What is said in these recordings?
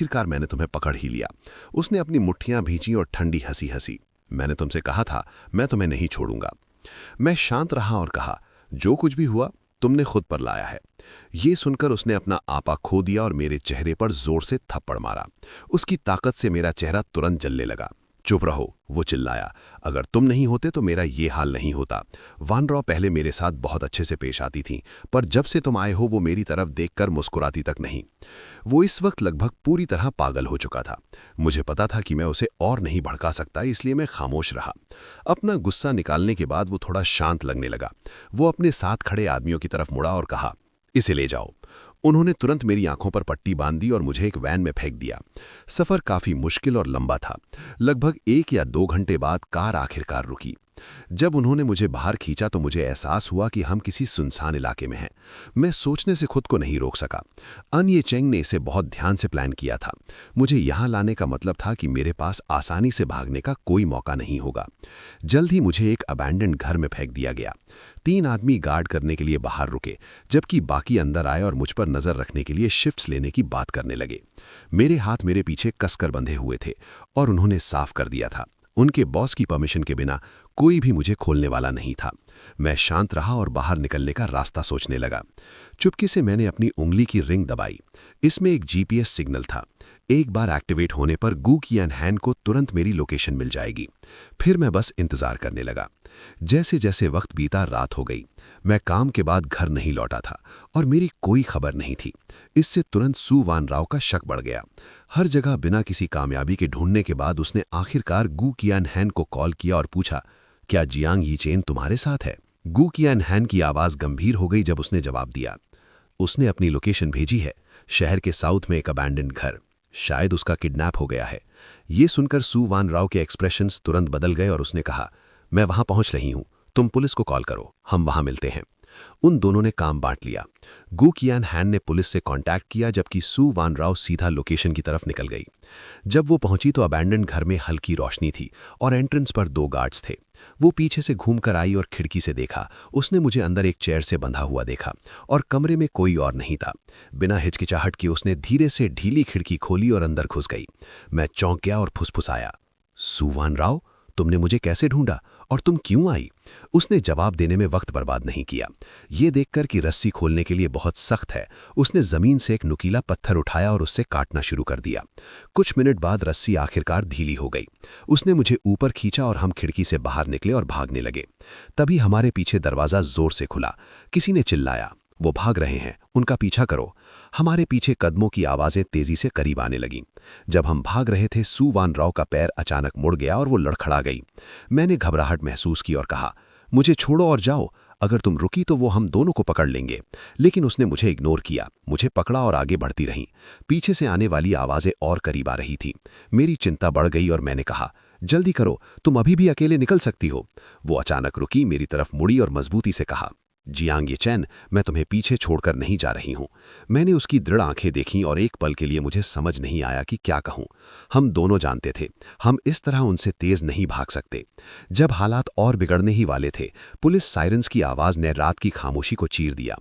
आखिरकार मैंने तुम्हें पकड़ ही लिया। उसने अपनी मुट्ठियां भींची और ठंडी हंसी हंसी। मैंने तुमसे कहा था मैं तुम्हें नहीं छोड़ूंगा। मैं शांत रहा और कहा, जो कुछ भी हुआ तुमने खुद पर लाया है। ये सुनकर उसने अपना आपा खो दिया और मेरे चेहरे पर जोर से थप्पड़ मारा। उसकी ताकत से मेरा चेहरा तुरंत जलने लगा। चुप रहो, वो चिल्लाया। अगर तुम नहीं होते तो मेरा ये हाल नहीं होता। वान राव पहले मेरे साथ बहुत अच्छे से पेश आती थी, पर जब से तुम आए हो वो मेरी तरफ देखकर मुस्कुराती तक नहीं। वो इस वक्त लगभग पूरी तरह पागल हो चुका था। मुझे पता था कि मैं उसे और नहीं भड़का सकता, इसलिए मैं खामोश रहा। अपना गुस्सा निकालने के बाद वो थोड़ा शांत लगने लगा। वो अपने साथ खड़े आदमियों की तरफ मुड़ा और कहा, इसे ले जाओ। उन्होंने तुरंत मेरी आंखों पर पट्टी बांध दी और मुझे एक वैन में फेंक दिया। सफर काफी मुश्किल और लंबा था। लगभग 1 या 2 घंटे बाद कार आखिरकार रुकी। जब उन्होंने मुझे बाहर खींचा तो मुझे एहसास हुआ कि हम किसी सुनसान इलाके में हैं। मैं सोचने से खुद को नहीं रोक सका। ये चेंग ने इसे बहुत ध्यान से प्लान किया था। मुझे यहाँ लाने का मतलब था कि मेरे पास आसानी से भागने का कोई मौका नहीं होगा। जल्द ही मुझे एक अबैंडन्ड घर में फेंक दिया गया। 3 आदमी गार्ड करने के लिए बाहर रुके, जबकि बाकी अंदर आए और मुझ पर नजर रखने के लिए शिफ्ट्स लेने की बात करने लगे। मेरे हाथ मेरे पीछे कसकर बंधे हुए थे और उन्होंने साफ कर दिया था, उनके बॉस की परमिशन के बिना कोई भी मुझे खोलने वाला नहीं था। मैं शांत रहा और बाहर निकलने का रास्ता सोचने लगा। चुपके से मैंने अपनी उंगली की रिंग दबाई। इसमें एक जीपीएस सिग्नल था। एक बार एक्टिवेट होने पर गू कियान हैन को तुरंत मेरी लोकेशन मिल जाएगी। फिर मैं बस इंतजार करने लगा। जैसे जैसे वक्त बीता रात हो गई। मैं काम के बाद घर नहीं लौटा था और मेरी कोई खबर नहीं थी। इससे तुरंत सू वान राव का शक बढ़ गया। हर जगह बिना किसी कामयाबी के ढूंढने के बाद उसने आखिरकार गू कियान हैन को कॉल किया और पूछा, क्या जियांग यीचेन तुम्हारे साथ है? गू कियान हैन की आवाज गंभीर हो गई जब उसने जवाब दिया। उसने अपनी लोकेशन भेजी है, शहर के साउथ में एक अबैंडन्ड घर। शायद उसका किडनैप हो गया है। ये सुनकर सू वान राव के एक्सप्रेशंस तुरंत बदल गए और उसने कहा, मैं वहां पहुंच रही हूं, तुम पुलिस को कॉल करो, हम वहां मिलते हैं। उन दोनों ने काम बांट लिया। गू कियान हैन ने पुलिस से कांटेक्ट किया, जबकि सू वान राव सीधा लोकेशन की तरफ निकल गई। जब वो पहुंची तो अबैंडन्ड घर में हल्की रोशनी थी और एंट्रेंस पर 2 गार्ड्स थे। वो पीछे से घूमकर आई और खिड़की से देखा। उसने मुझे अंदर एक चेयर से बंधा हुआ देखा और कमरे में कोई और नहीं था। बिना हिचकिचाहट के उसने धीरे से ढीली खिड़की खोली और अंदर घुस गई। मैं चौंक गया और फुसफुसाया, सू वान राव, तुमने मुझे कैसे ढूंढा और तुम क्यों आई? उसने जवाब देने में वक्त बर्बाद नहीं किया। ये देखकर कि रस्सी खोलने के लिए बहुत सख्त है, उसने जमीन से एक नुकीला पत्थर उठाया और उससे काटना शुरू कर दिया। कुछ मिनट बाद रस्सी आखिरकार ढीली हो गई। उसने मुझे ऊपर खींचा और हम खिड़की से बाहर निकले और भागने लगे। तभी हमारे पीछे दरवाजा जोर से खुला। किसी ने चिल्लाया, वो भाग रहे हैं, उनका पीछा करो। हमारे पीछे कदमों की आवाजें तेजी से करीब आने लगीं। जब हम भाग रहे थे, सू वान राव का पैर अचानक मुड़ गया और वो लड़खड़ा गई। मैंने घबराहट महसूस की और कहा, मुझे छोड़ो और जाओ, अगर तुम रुकी तो वो हम दोनों को पकड़ लेंगे। लेकिन उसने मुझे इग्नोर किया, मुझे पकड़ा और आगे बढ़ती रही। पीछे से आने वाली आवाजें और करीब आ रही थी। मेरी चिंता बढ़ गई और मैंने कहा, जल्दी करो, तुम अभी भी अकेले निकल सकती हो। वो अचानक रुकी, मेरी तरफ मुड़ी और मजबूती से कहा, जियांग येचेन, मैं तुम्हें पीछे छोड़कर नहीं जा रही हूं। मैंने उसकी दृढ़ आंखें देखीं और एक पल के लिए मुझे समझ नहीं आया कि क्या कहूं। हम दोनों जानते थे, हम इस तरह उनसे तेज नहीं भाग सकते। जब हालात और बिगड़ने ही वाले थे, पुलिस सायरन्स की आवाज ने रात की खामोशी को चीर दिया।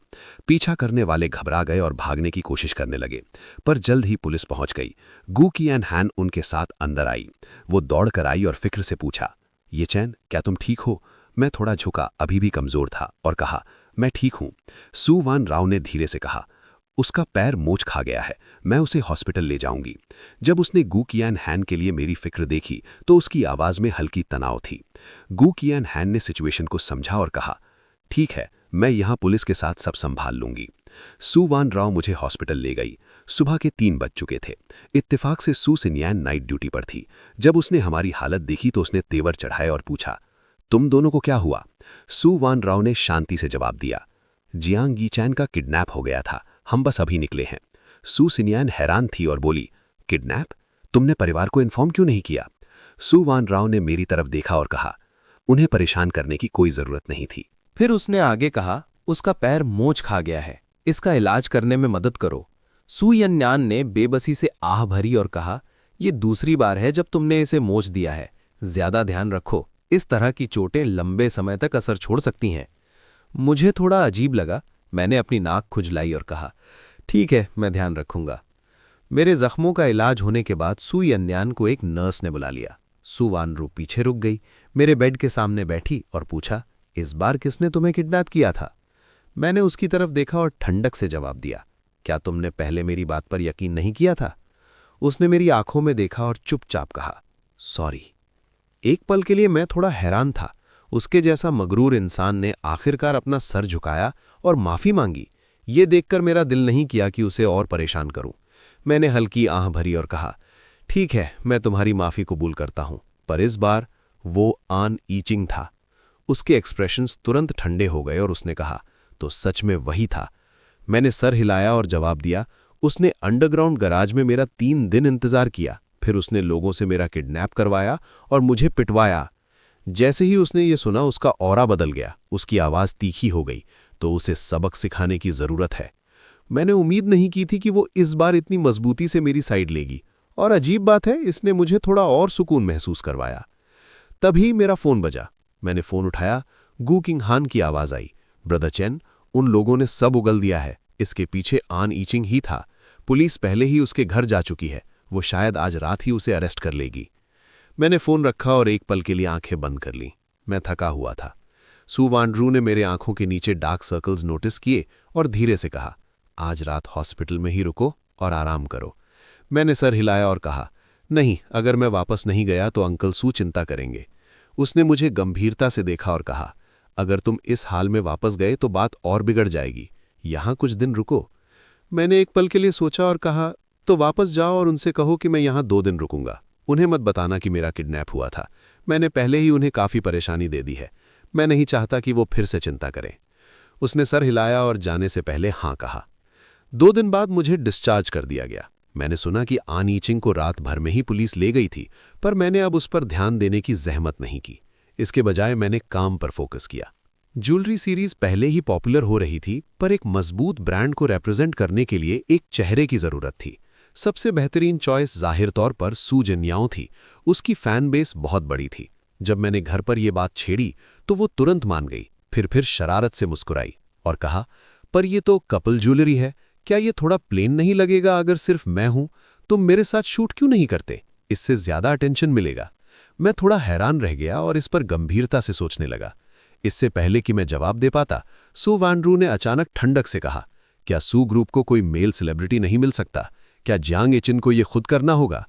पीछा करने वाले घबरा गए और भागने की कोशिश करने लगे, पर जल्द ही पुलिस पहुंच गई। गू कियान हैन उनके साथ अंदर आई। वो दौड़कर आई और फिक्र से पूछा, येचेन, क्या तुम ठीक हो? मैं थोड़ा झुका, अभी भी कमजोर था, और कहा, मैं ठीक हूं। सू वान राव ने धीरे से कहा, उसका पैर मोच खा गया है, मैं उसे हॉस्पिटल ले जाऊंगी। जब उसने गू कियान हैन के लिए मेरी फिक्र देखी तो उसकी आवाज में हल्की तनाव थी। गू कियान हैन ने सिचुएशन को समझा और कहा, ठीक है, मैं यहां पुलिस के साथ सब संभाल लूंगी। सू वान राव मुझे हॉस्पिटल ले गई। सुबह के 3 बज चुके थे। इत्तेफाक से सू सिन्यान नाइट ड्यूटी पर थी। जब उसने हमारी हालत देखी तो उसने तेवर चढ़ाए और पूछा, तुम दोनों को क्या हुआ? सू वान राव ने शांति से जवाब दिया, जियांग यीचेन का किडनैप हो गया था, हम बस अभी निकले हैं। सू सिन्यान हैरान थी और बोली, किडनैप? तुमने परिवार को इन्फॉर्म क्यों नहीं किया? सू वान राव ने मेरी तरफ देखा और कहा, उन्हें परेशान करने की कोई जरूरत नहीं थी। फिर उसने आगे कहा, उसका पैर मोच खा गया है, इसका इलाज करने में मदद करो। सू यन्यान ने बेबसी से आह भरी और कहा, ये दूसरी बार है जब तुमने इसे मोच दिया है, ज्यादा ध्यान रखो, इस तरह की चोटें लंबे समय तक असर छोड़ सकती हैं। मुझे थोड़ा अजीब लगा। मैंने अपनी नाक खुजलाई और कहा, ठीक है, मैं ध्यान रखूंगा। मेरे जख्मों का इलाज होने के बाद सू यन्यान को एक नर्स ने बुला लिया। सू वानरू पीछे रुक गई, मेरे बेड के सामने बैठी और पूछा, इस बार किसने तुम्हें किडनैप किया था? मैंने उसकी तरफ देखा और ठंडक से जवाब दिया, क्या तुमने पहले मेरी बात पर यकीन नहीं किया था? उसने मेरी आंखों में देखा और चुपचाप कहा, सॉरी। एक पल के लिए मैं थोड़ा हैरान था। उसके जैसा मगरूर इंसान ने आखिरकार अपना सर झुकाया और माफी मांगी। ये देखकर मेरा दिल नहीं किया कि उसे और परेशान करूं। मैंने हल्की आह भरी और कहा, ठीक है, मैं तुम्हारी माफी कबूल करता हूं। पर इस बार वो आन ईचिंग था। उसके एक्सप्रेशंस तुरंत ठंडे हो गए और उसने कहा, तो सच में वही था। मैंने सर हिलाया और जवाब दिया, उसने अंडरग्राउंड गराज में मेरा 3 दिन इंतजार किया, फिर उसने लोगों से मेरा किडनैप करवाया और मुझे पिटवाया। जैसे ही उसने ये सुना उसका ऑरा बदल गया, उसकी आवाज़ तीखी हो गई, तो उसे सबक सिखाने की ज़रूरत है। मैंने उम्मीद नहीं की थी कि वो इस बार इतनी मजबूती से मेरी साइड लेगी, और अजीब बात है, इसने मुझे थोड़ा और सुकून महसूस करवाया। तभी मेरा फ़ोन बजा। मैंने फ़ोन उठाया। गू किंग हान की आवाज़ आई, ब्रदर चेन, उन लोगों ने सब उगल दिया है। इसके पीछे आन ईचिंग ही था। पुलिस पहले ही उसके घर जा चुकी है। वो शायद आज रात ही उसे अरेस्ट कर लेगी। मैंने फ़ोन रखा और एक पल के लिए आंखें बंद कर लीं। मैं थका हुआ था। सू वानरू ने मेरे आंखों के नीचे डार्क सर्कल्स नोटिस किए और धीरे से कहा, आज रात हॉस्पिटल में ही रुको और आराम करो। मैंने सर हिलाया और कहा, नहीं, अगर मैं वापस नहीं गया तो अंकल सू चिंता करेंगे। उसने मुझे गंभीरता से देखा और कहा, अगर तुम इस हाल में वापस गए तो बात और बिगड़ जाएगी। यहाँ कुछ दिन रुको। मैंने एक पल के लिए सोचा और कहा, तो वापस जाओ और उनसे कहो कि मैं यहाँ 2 दिन रुकूंगा। उन्हें मत बताना कि मेरा किडनैप हुआ था। मैंने पहले ही उन्हें काफ़ी परेशानी दे दी है। मैं नहीं चाहता कि वो फिर से चिंता करें। उसने सर हिलाया और जाने से पहले हाँ कहा। 2 दिन बाद मुझे डिस्चार्ज कर दिया गया। मैंने सुना कि आन ईचिंग को रात भर में ही पुलिस ले गई थी, पर मैंने अब उस पर ध्यान देने की जहमत नहीं की। इसके बजाय मैंने काम पर फोकस किया। ज्वेलरी सीरीज पहले ही पॉपुलर हो रही थी, पर एक मजबूत ब्रांड को रिप्रेजेंट करने के लिए एक चेहरे की जरूरत थी। सबसे बेहतरीन चॉइस जाहिर तौर पर सू जिन्याओ थी। उसकी फैन बेस बहुत बड़ी थी। जब मैंने घर पर यह बात छेड़ी तो वो तुरंत मान गई, फिर शरारत से मुस्कुराई और कहा, पर ये तो कपल ज्वेलरी है, क्या ये थोड़ा प्लेन नहीं लगेगा? अगर सिर्फ मैं हूं, तुम मेरे साथ शूट क्यों नहीं करते? इससे ज्यादा अटेंशन मिलेगा। मैं थोड़ा हैरान रह गया और इस पर गंभीरता से सोचने लगा। इससे पहले कि मैं जवाब दे पाता, सू वानरू ने अचानक ठंडक से कहा, क्या सू ग्रुप को कोई मेल सेलिब्रिटी नहीं मिल सकता? क्या जियांग एचिन को यह खुद करना होगा?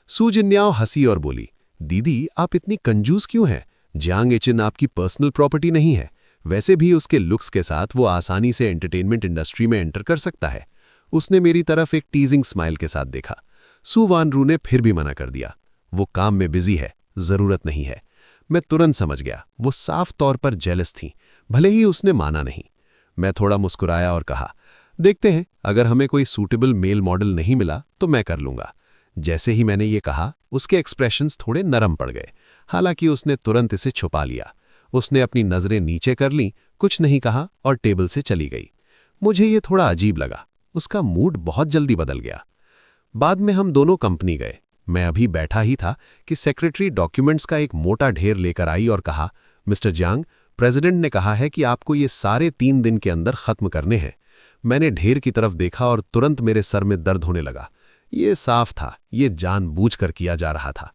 सू जिन्याओ हंसी और बोली, दीदी, आप इतनी कंजूस क्यों हैं? जियांग एचिन आपकी पर्सनल प्रॉपर्टी नहीं है। वैसे भी उसके लुक्स के साथ वो आसानी से एंटरटेनमेंट इंडस्ट्री में एंटर कर सकता है। उसने मेरी तरफ एक टीजिंग स्माइल के साथ देखा। सू वानरू ने फिर भी मना कर दिया, वो काम में बिजी है, जरूरत नहीं है। मैं तुरंत समझ गया, वो साफ तौर पर जेलस थी, भले ही उसने माना नहीं। मैं थोड़ा मुस्कुराया और कहा, देखते हैं, अगर हमें कोई सूटेबल मेल मॉडल नहीं मिला तो मैं कर लूंगा। जैसे ही मैंने ये कहा, उसके एक्सप्रेशंस थोड़े नरम पड़ गए। हालांकि उसने तुरंत इसे छुपा लिया। उसने अपनी नजरें नीचे कर लीं, कुछ नहीं कहा और टेबल से चली गई। मुझे ये थोड़ा अजीब लगा। उसका मूड बहुत जल्दी बदल गया। बाद में हम दोनों कंपनी गए। मैं अभी बैठा ही था कि सेक्रेटरी डॉक्यूमेंट्स का एक मोटा ढेर लेकर आई और कहा, मिस्टर जियांग, प्रेसिडेंट ने कहा है कि आपको ये सारे 3 दिन के अंदर खत्म करने हैं। मैंने ढेर की तरफ देखा और तुरंत मेरे सर में दर्द होने लगा। ये साफ था, ये जानबूझकर किया जा रहा था।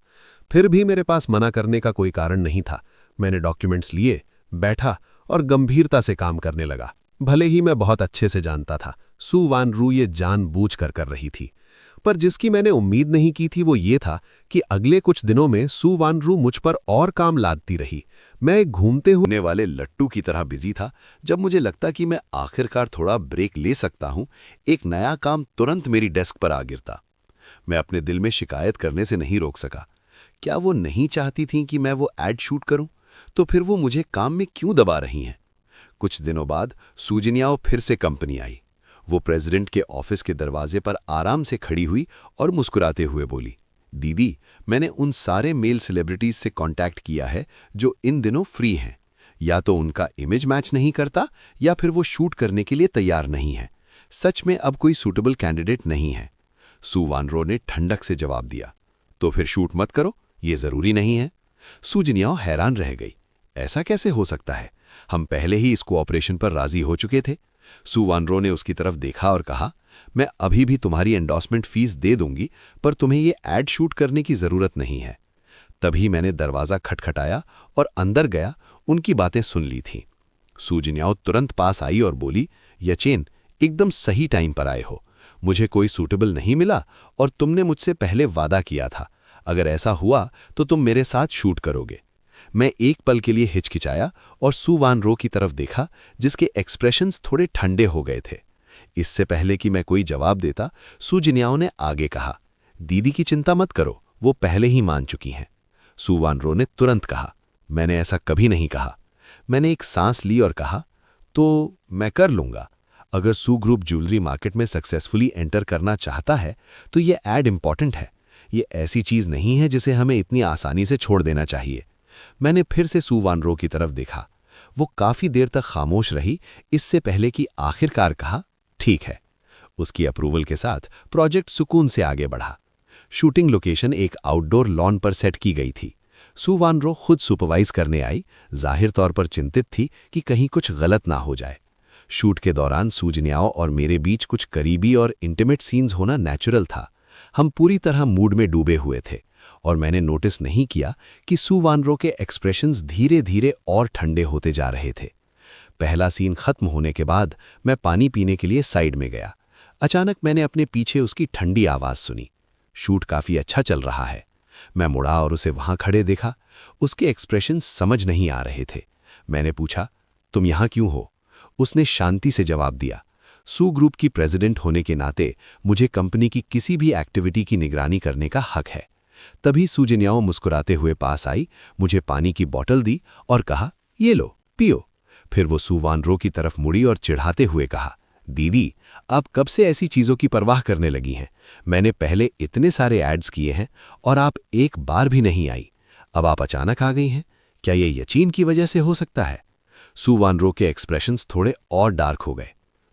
फिर भी मेरे पास मना करने का कोई कारण नहीं था। मैंने डॉक्यूमेंट्स लिए, बैठा और गंभीरता से काम करने लगा। भले ही मैं बहुत अच्छे से जानता था सू वानरू ये जानबूझकर कर रही थी, पर जिसकी मैंने उम्मीद नहीं की थी वो ये था कि अगले कुछ दिनों में सू वानरू मुझ पर और काम लादती रही। मैं एक घूमते हुए वाले लट्टू की तरह बिजी था। जब मुझे लगता कि मैं आखिरकार थोड़ा ब्रेक ले सकता हूं, एक नया काम तुरंत मेरी डेस्क पर आ गिरता। मैं अपने दिल में शिकायत करने से नहीं रोक सका। क्या वो नहीं चाहती थीं कि मैं वो एड शूट करूं? तो फिर वो मुझे काम में क्यों दबा रही हैं? कुछ दिनों बाद सू जिन्याओ फिर से कंपनी आई। वो प्रेसिडेंट के ऑफिस के दरवाजे पर आराम से खड़ी हुई और मुस्कुराते हुए बोली, दीदी, मैंने उन सारे मेल सेलिब्रिटीज से कांटेक्ट किया है जो इन दिनों फ्री हैं। या तो उनका इमेज मैच नहीं करता या फिर वो शूट करने के लिए तैयार नहीं है। सच में अब कोई सूटेबल कैंडिडेट नहीं है। सू वानरू ने ठंडक से जवाब दिया, तो फिर शूट मत करो, ये जरूरी नहीं है। सू जिन्याओ हैरान रह गई। ऐसा कैसे हो सकता है? हम पहले ही इस कोऑपरेशन पर राजी हो चुके थे। सू वानरू ने उसकी तरफ देखा और कहा, मैं अभी भी तुम्हारी एंडोर्समेंट फीस दे दूंगी, पर तुम्हें ये ऐड शूट करने की ज़रूरत नहीं है। तभी मैंने दरवाज़ा खटखटाया और अंदर गया। उनकी बातें सुन ली थीं। सू जिन्याओ तुरंत पास आई और बोली, यचेन, एकदम सही टाइम पर आए हो। मुझे कोई सूटेबल नहीं मिला और तुमने मुझसे पहले वादा किया था, अगर ऐसा हुआ तो तुम मेरे साथ शूट करोगे। मैं एक पल के लिए हिचकिचाया और सू वान रो की तरफ देखा, जिसके एक्सप्रेशंस थोड़े ठंडे हो गए थे। इससे पहले कि मैं कोई जवाब देता, सू जिन्याओ ने आगे कहा, दीदी की चिंता मत करो, वो पहले ही मान चुकी हैं। सू वान रो ने तुरंत कहा, मैंने ऐसा कभी नहीं कहा। मैंने एक सांस ली और कहा, तो मैं कर लूंगा। अगर सू ग्रुप ज्वेलरी मार्केट में सक्सेसफुली एंटर करना चाहता है तो ये ऐड इंपॉर्टेंट है। ये ऐसी चीज नहीं है जिसे हमें इतनी आसानी से छोड़ देना चाहिए। मैंने फिर से सू वान रो की तरफ देखा। वो काफी देर तक खामोश रही, इससे पहले कि आखिरकार कहा, ठीक है। उसकी अप्रूवल के साथ प्रोजेक्ट सुकून से आगे बढ़ा। शूटिंग लोकेशन एक आउटडोर लॉन पर सेट की गई थी। सू वान रो खुद सुपरवाइज करने आई, जाहिर तौर पर चिंतित थी कि कहीं कुछ गलत ना हो जाए। शूट के दौरान सू जिन्याओ और मेरे बीच कुछ करीबी और इंटीमेट सीन्स होना नेचुरल था। हम पूरी तरह मूड में डूबे हुए थे और मैंने नोटिस नहीं किया कि सू वान रो के एक्सप्रेशंस धीरे धीरे और ठंडे होते जा रहे थे। पहला सीन खत्म होने के बाद मैं पानी पीने के लिए साइड में गया। अचानक मैंने अपने पीछे उसकी ठंडी आवाज़ सुनी। शूट काफ़ी अच्छा चल रहा है। मैं मुड़ा और उसे वहां खड़े देखा। उसके एक्सप्रेशंस समझ नहीं आ रहे थे। मैंने पूछा, तुम यहाँ क्यों हो? उसने शांति से जवाब दिया, सू ग्रुप की प्रेसिडेंट होने के नाते मुझे कंपनी की किसी भी एक्टिविटी की निगरानी करने का हक है। तभी सू जिन्याओ मुस्कुराते हुए पास आई, मुझे पानी की बोतल दी और कहा, ये लो, पियो। फिर वो सू वान रो की तरफ मुड़ी और चिढ़ाते हुए कहा, दीदी, आप कब से ऐसी चीज़ों की परवाह करने लगी हैं? मैंने पहले इतने सारे एड्स किए हैं और आप एक बार भी नहीं आई। अब आप अचानक आ गई हैं। क्या ये यकीन की वजह से हो सकता है? सू वान रो के एक्सप्रेशंस थोड़े और डार्क हो गए।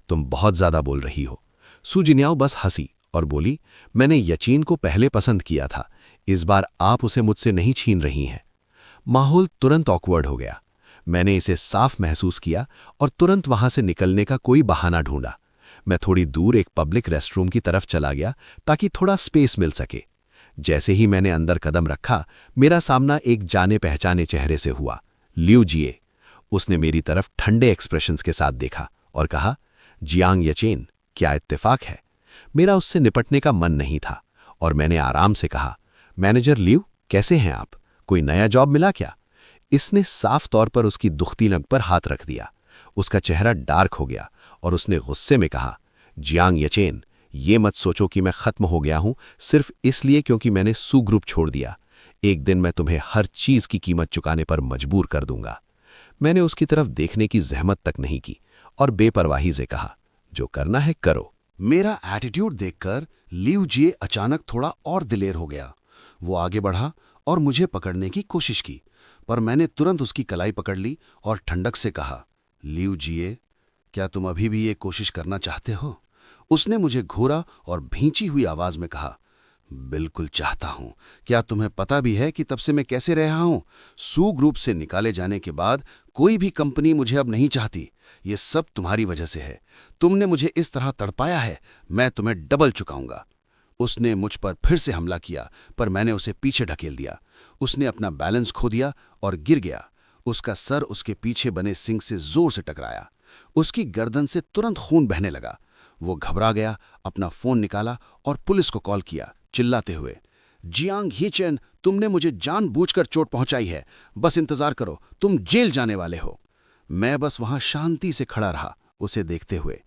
तुम बहुत ज़्यादा बोल रही हो। सू जिन्याओ बस हंसी और बोली, मैंने यकीन को पहले पसंद किया था, इस बार आप उसे मुझसे नहीं छीन रही हैं। माहौल तुरंत ऑकवर्ड हो गया। मैंने इसे साफ महसूस किया और तुरंत वहां से निकलने का कोई बहाना ढूंढा। मैं थोड़ी दूर एक पब्लिक रेस्टरूम की तरफ चला गया ताकि थोड़ा स्पेस मिल सके। जैसे ही मैंने अंदर कदम रखा, मेरा सामना एक जाने पहचाने चेहरे से हुआ, लियू जिए। उसने मेरी तरफ ठंडे एक्सप्रेशंस के साथ देखा और कहा, जियांग यचेन, क्या इत्तेफाक है? मेरा उससे निपटने का मन नहीं था और मैंने आराम से कहा, मैनेजर लियू, कैसे हैं आप? कोई नया जॉब मिला क्या? इसने साफ तौर पर उसकी दुखती नग पर हाथ रख दिया। उसका चेहरा डार्क हो गया और उसने गुस्से में कहा, जियांग यचेन, ये मत सोचो कि मैं खत्म हो गया हूं सिर्फ इसलिए क्योंकि मैंने सू ग्रुप छोड़ दिया। एक दिन मैं तुम्हें हर चीज की कीमत चुकाने पर मजबूर कर दूंगा। मैंने उसकी तरफ देखने की जहमत तक नहीं की और बेपरवाही से कहा, जो करना है करो। मेरा एटीट्यूड देखकर लियू जिए अचानक थोड़ा और दिलेर हो गया। वो आगे बढ़ा और मुझे पकड़ने की कोशिश की, पर मैंने तुरंत उसकी कलाई पकड़ ली और ठंडक से कहा, लियू जिए, क्या तुम अभी भी ये कोशिश करना चाहते हो? उसने मुझे घूरा और भींची हुई आवाज में कहा, बिल्कुल चाहता हूं। क्या तुम्हें पता भी है कि तब से मैं कैसे रहा हूं? सू ग्रुप से निकाले जाने के बाद कोई भी कंपनी मुझे अब नहीं चाहती। ये सब तुम्हारी वजह से है। तुमने मुझे इस तरह तड़पाया है, मैं तुम्हें डबल चुकाऊंगा। उसने मुझ पर फिर से हमला किया, पर मैंने उसे पीछे ढकेल दिया। उसने अपना बैलेंस खो दिया और गिर गया। उसका सर उसके पीछे बने सिंक से जोर से टकराया। उसकी गर्दन से तुरंत खून बहने लगा। वो घबरा गया, अपना फोन निकाला और पुलिस को कॉल किया, चिल्लाते हुए, जियांग हीचेन, तुमने मुझे जानबूझकर चोट पहुंचाई है। बस इंतजार करो, तुम जेल जाने वाले हो। मैं बस वहां शांति से खड़ा रहा, उसे देखते हुए।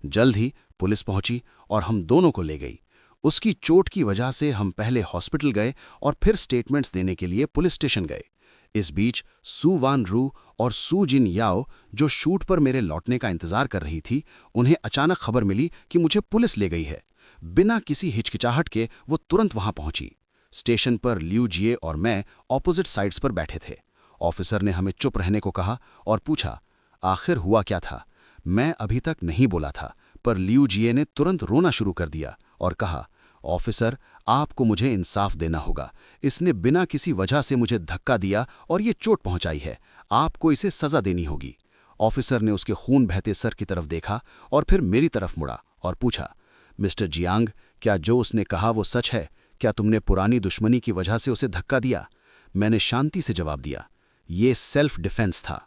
जल्द ही पुलिस पहुंची और हम दोनों को ले गई। उसकी चोट की वजह से हम पहले हॉस्पिटल गए और फिर स्टेटमेंट्स देने के लिए पुलिस स्टेशन गए। इस बीच सू वान रू और सू जिन याओ, जो शूट पर मेरे लौटने का इंतजार कर रही थी, उन्हें अचानक खबर मिली कि मुझे पुलिस ले गई है। बिना किसी हिचकिचाहट के वो तुरंत वहां पहुंची। स्टेशन पर लियू जिए और मैं ऑपोजिट साइड्स पर बैठे थे। ऑफिसर ने हमें चुप रहने को कहा और पूछा, आखिर हुआ क्या था? मैं अभी तक नहीं बोला था, पर लियू जिए ने तुरंत रोना शुरू कर दिया और कहा, ऑफिसर, आपको मुझे इंसाफ देना होगा। इसने बिना किसी वजह से मुझे धक्का दिया और ये चोट पहुंचाई है। आपको इसे सजा देनी होगी। ऑफिसर ने उसके खून बहते सर की तरफ देखा और फिर मेरी तरफ मुड़ा और पूछा, मिस्टर जियांग, क्या जो उसने कहा वो सच है? क्या तुमने पुरानी दुश्मनी की वजह से उसे धक्का दिया? मैंने शांति से जवाब दिया, ये सेल्फ डिफेंस था।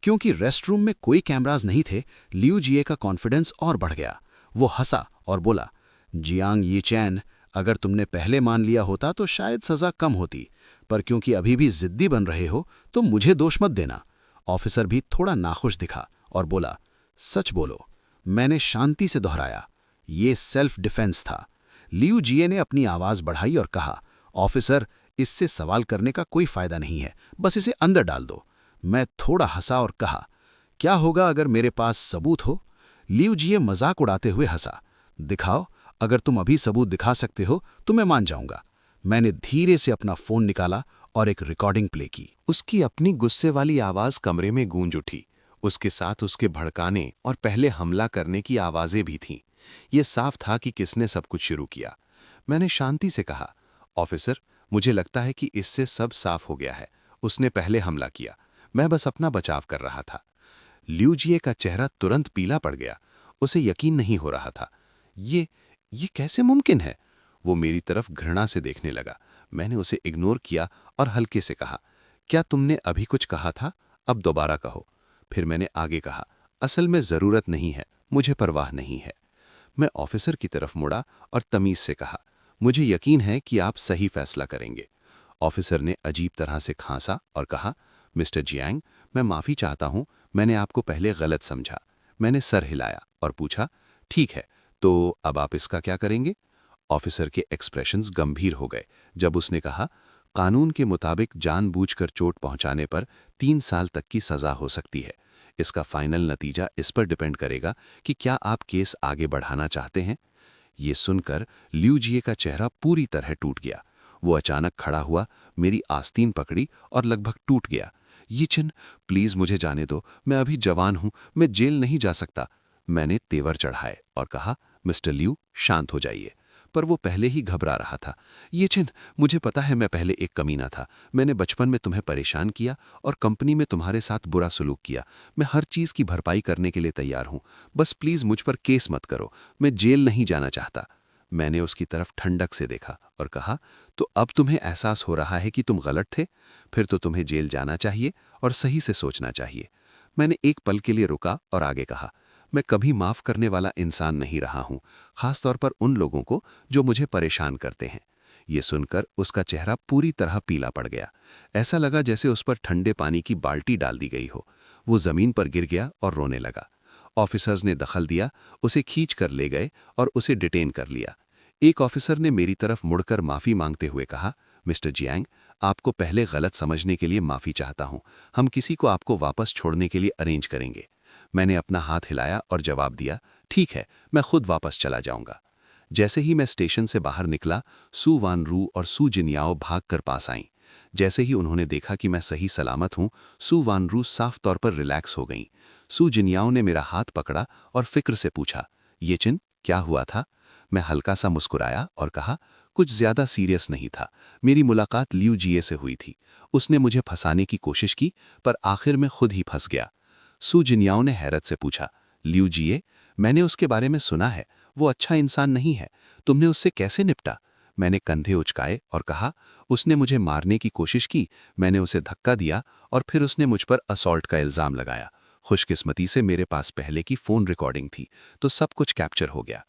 क्योंकि रेस्टरूम में कोई कैमराज नहीं थे, लियू जिए का कॉन्फिडेंस और बढ़ गया। वो हंसा और बोला, जियांग ये चैन, अगर तुमने पहले मान लिया होता तो शायद सजा कम होती, पर क्योंकि अभी भी जिद्दी बन रहे हो तो मुझे दोष मत देना। ऑफिसर भी थोड़ा नाखुश दिखा और बोला, सच बोलो। मैंने शांति से दोहराया, ये सेल्फ डिफेंस था। लियू जिए ने अपनी आवाज बढ़ाई और कहा, ऑफिसर, इससे सवाल करने का कोई फायदा नहीं है, बस इसे अंदर डाल दो। मैं थोड़ा हंसा और कहा, क्या होगा अगर मेरे पास सबूत हो? लियू जिए मजाक उड़ाते हुए हंसा, दिखाओ, अगर तुम अभी सबूत दिखा सकते हो तो मैं मान जाऊंगा। मैंने धीरे से अपना फोन निकाला और एक रिकॉर्डिंग प्ले की। उसकी अपनी गुस्से वाली आवाज कमरे में गूंज उठी। उसके साथ उसके भड़काने और पहले हमला करने की आवाजें भी थीं। ये साफ था कि किसने सब कुछ शुरू किया। मैंने शांति से कहा, ऑफिसर, मुझे लगता है कि इससे सब साफ हो गया है। उसने पहले हमला किया, मैं बस अपना बचाव कर रहा था। लियू जिए का चेहरा तुरंत पीला पड़ गया। उसे यकीन नहीं हो रहा था। ये कैसे मुमकिन है? वो मेरी तरफ घृणा से देखने लगा। मैंने उसे इग्नोर किया और हल्के से कहा, क्या तुमने अभी कुछ कहा था? अब दोबारा कहो। फिर मैंने आगे कहा, असल में जरूरत नहीं है, मुझे परवाह नहीं है। मैं ऑफिसर की तरफ मुड़ा और तमीज से कहा, मुझे यकीन है कि आप सही फैसला करेंगे। ऑफिसर ने अजीब तरह से खांसा और कहा, मिस्टर जियांग, मैं माफी चाहता हूं, मैंने आपको पहले गलत समझा। मैंने सर हिलाया और पूछा, ठीक है, तो अब आप इसका क्या करेंगे? ऑफिसर के एक्सप्रेशंस गंभीर हो गए जब उसने कहा, कानून के मुताबिक जानबूझकर चोट पहुंचाने पर 3 साल तक की सजा हो सकती है। इसका फाइनल नतीजा इस पर डिपेंड करेगा कि क्या आप केस आगे बढ़ाना चाहते हैं। ये सुनकर लियू जिए का चेहरा पूरी तरह टूट गया। वो अचानक खड़ा हुआ, मेरी आस्तीन पकड़ी और लगभग टूट गया। ये चिन, प्लीज मुझे जाने दो, मैं अभी जवान हूं, मैं जेल नहीं जा सकता। मैंने तेवर चढ़ाए और कहा, मिस्टर लियू, शांत हो जाइए। पर वो पहले ही घबरा रहा था। ये चिन, मुझे पता है मैं पहले एक कमीना था। मैंने बचपन में तुम्हें परेशान किया और कंपनी में तुम्हारे साथ बुरा सलूक किया। मैं हर चीज की भरपाई करने के लिए तैयार हूं। बस प्लीज मुझ पर केस मत करो, मैं जेल नहीं जाना चाहता। मैंने उसकी तरफ ठंडक से देखा और कहा, तो अब तुम्हें एहसास हो रहा है कि तुम गलत थे? फिर तो तुम्हें जेल जाना चाहिए और सही से सोचना चाहिए। मैंने एक पल के लिए रुका और आगे कहा, मैं कभी माफ करने वाला इंसान नहीं रहा हूं, खासतौर पर उन लोगों को जो मुझे परेशान करते हैं। ये सुनकर उसका चेहरा पूरी तरह पीला पड़ गया। ऐसा लगा जैसे उस पर ठंडे पानी की बाल्टी डाल दी गई हो। वो जमीन पर गिर गया और रोने लगा। ऑफिसर्स ने दखल दिया, उसे खींच कर ले गए और उसे डिटेन कर लिया। एक ऑफिसर ने मेरी तरफ मुड़कर माफी मांगते हुए कहा, मिस्टर जियांग, आपको पहले गलत समझने के लिए माफी चाहता हूं। हम किसी को आपको वापस छोड़ने के लिए अरेंज करेंगे। मैंने अपना हाथ हिलाया और जवाब दिया, ठीक है, मैं खुद वापस चला जाऊंगा। जैसे ही मैं स्टेशन से बाहर निकला, सू वान रू और सू जिनयाओ भागकर पास आईं। जैसे ही उन्होंने देखा कि मैं सही सलामत हूं, सू वान रू साफ तौर पर रिलैक्स हो गईं। सू जिनयाओ ने मेरा हाथ पकड़ा और फिक्र से पूछा, ये चिन, क्या हुआ था? मैं हल्का सा मुस्कुराया और कहा, कुछ ज्यादा सीरियस नहीं था। मेरी मुलाकात लियू जिए से हुई थी। उसने मुझे फंसाने की कोशिश की, पर आखिर में खुद ही फंस गया। सू जिनयाओ ने हैरत से पूछा, लियू जिए, मैंने उसके बारे में सुना है, वो अच्छा इंसान नहीं है। तुमने उससे कैसे निपटा? मैंने कंधे उचकाए और कहा, उसने मुझे मारने की कोशिश की, मैंने उसे धक्का दिया और फिर उसने मुझ पर असॉल्ट का इल्जाम लगाया। खुशकिस्मती से मेरे पास पहले की फोन रिकॉर्डिंग थी, तो सब कुछ कैप्चर हो गया।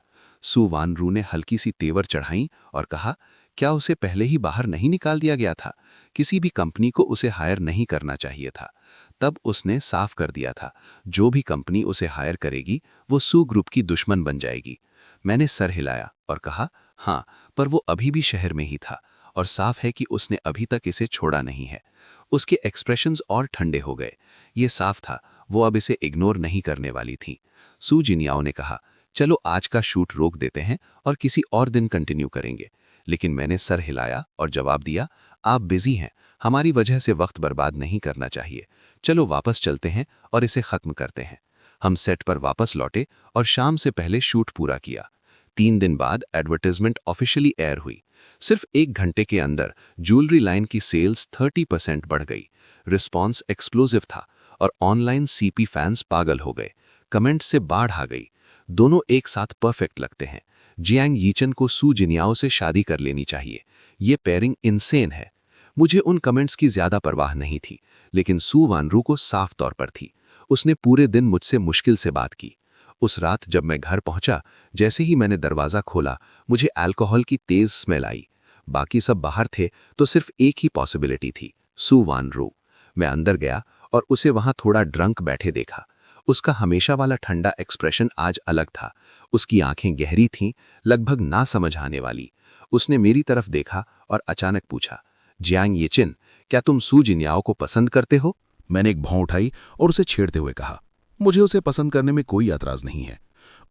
सू वान रू ने हल्की सी तेवर चढ़ाई और कहा, क्या उसे पहले ही बाहर नहीं निकाल दिया गया था? किसी भी कंपनी को उसे हायर नहीं करना चाहिए था। तब उसने साफ कर दिया था, जो भी कंपनी उसे हायर करेगी वो सू ग्रुप की दुश्मन बन जाएगी। मैंने सर हिलाया और कहा, हाँ, पर वो अभी भी शहर में ही था और साफ है कि उसने अभी तक इसे छोड़ा नहीं है। उसके एक्सप्रेशंस और ठंडे हो गए। ये साफ था वो अब इसे इग्नोर नहीं करने वाली थी। सू जिनयाओ ने कहा, चलो आज का शूट रोक देते हैं और किसी और दिन कंटिन्यू करेंगे। लेकिन मैंने सर हिलाया और जवाब दिया, आप बिजी हैं, हमारी वजह से वक्त बर्बाद नहीं करना चाहिए। चलो वापस चलते हैं और इसे खत्म करते हैं। हम सेट पर वापस लौटे और शाम से पहले शूट पूरा किया। 3 दिन बाद एडवर्टाइजमेंट ऑफिशियली एयर हुई। सिर्फ 1 घंटे के अंदर ज्वेलरी लाइन की सेल्स 30% बढ़ गई। रिस्पॉन्स एक्सप्लोसिव था और ऑनलाइन सीपी फैंस पागल हो गए। कमेंट्स से बाढ़ आ गई, दोनों एक साथ परफेक्ट लगते हैं। जियांग यीचन को सू जिनियाओ से शादी कर लेनी चाहिए। ये पेयरिंग इनसेन है। मुझे उन कमेंट्स की ज्यादा परवाह नहीं थी, लेकिन सू वानरू को साफ तौर पर थी। उसने पूरे दिन मुझसे मुश्किल से बात की। उस रात जब मैं घर पहुंचा, जैसे ही मैंने दरवाजा खोला, मुझे अल्कोहल की तेज स्मेल आई। बाकी सब बाहर थे तो सिर्फ एक ही पॉसिबिलिटी थी, सू वानरू। मैं अंदर गया और उसे वहां थोड़ा ड्रंक बैठे देखा। उसका हमेशा वाला ठंडा एक्सप्रेशन आज अलग था। उसकी आंखें गहरी थीं, लगभग ना समझ आने वाली। उसने मेरी तरफ देखा और अचानक पूछा, जियांग येचिन, क्या तुम सू जिन्याओ को पसंद करते हो? मैंने एक भौं उठाई और उसे छेड़ते हुए कहा, मुझे उसे पसंद करने में कोई ऐतराज नहीं है।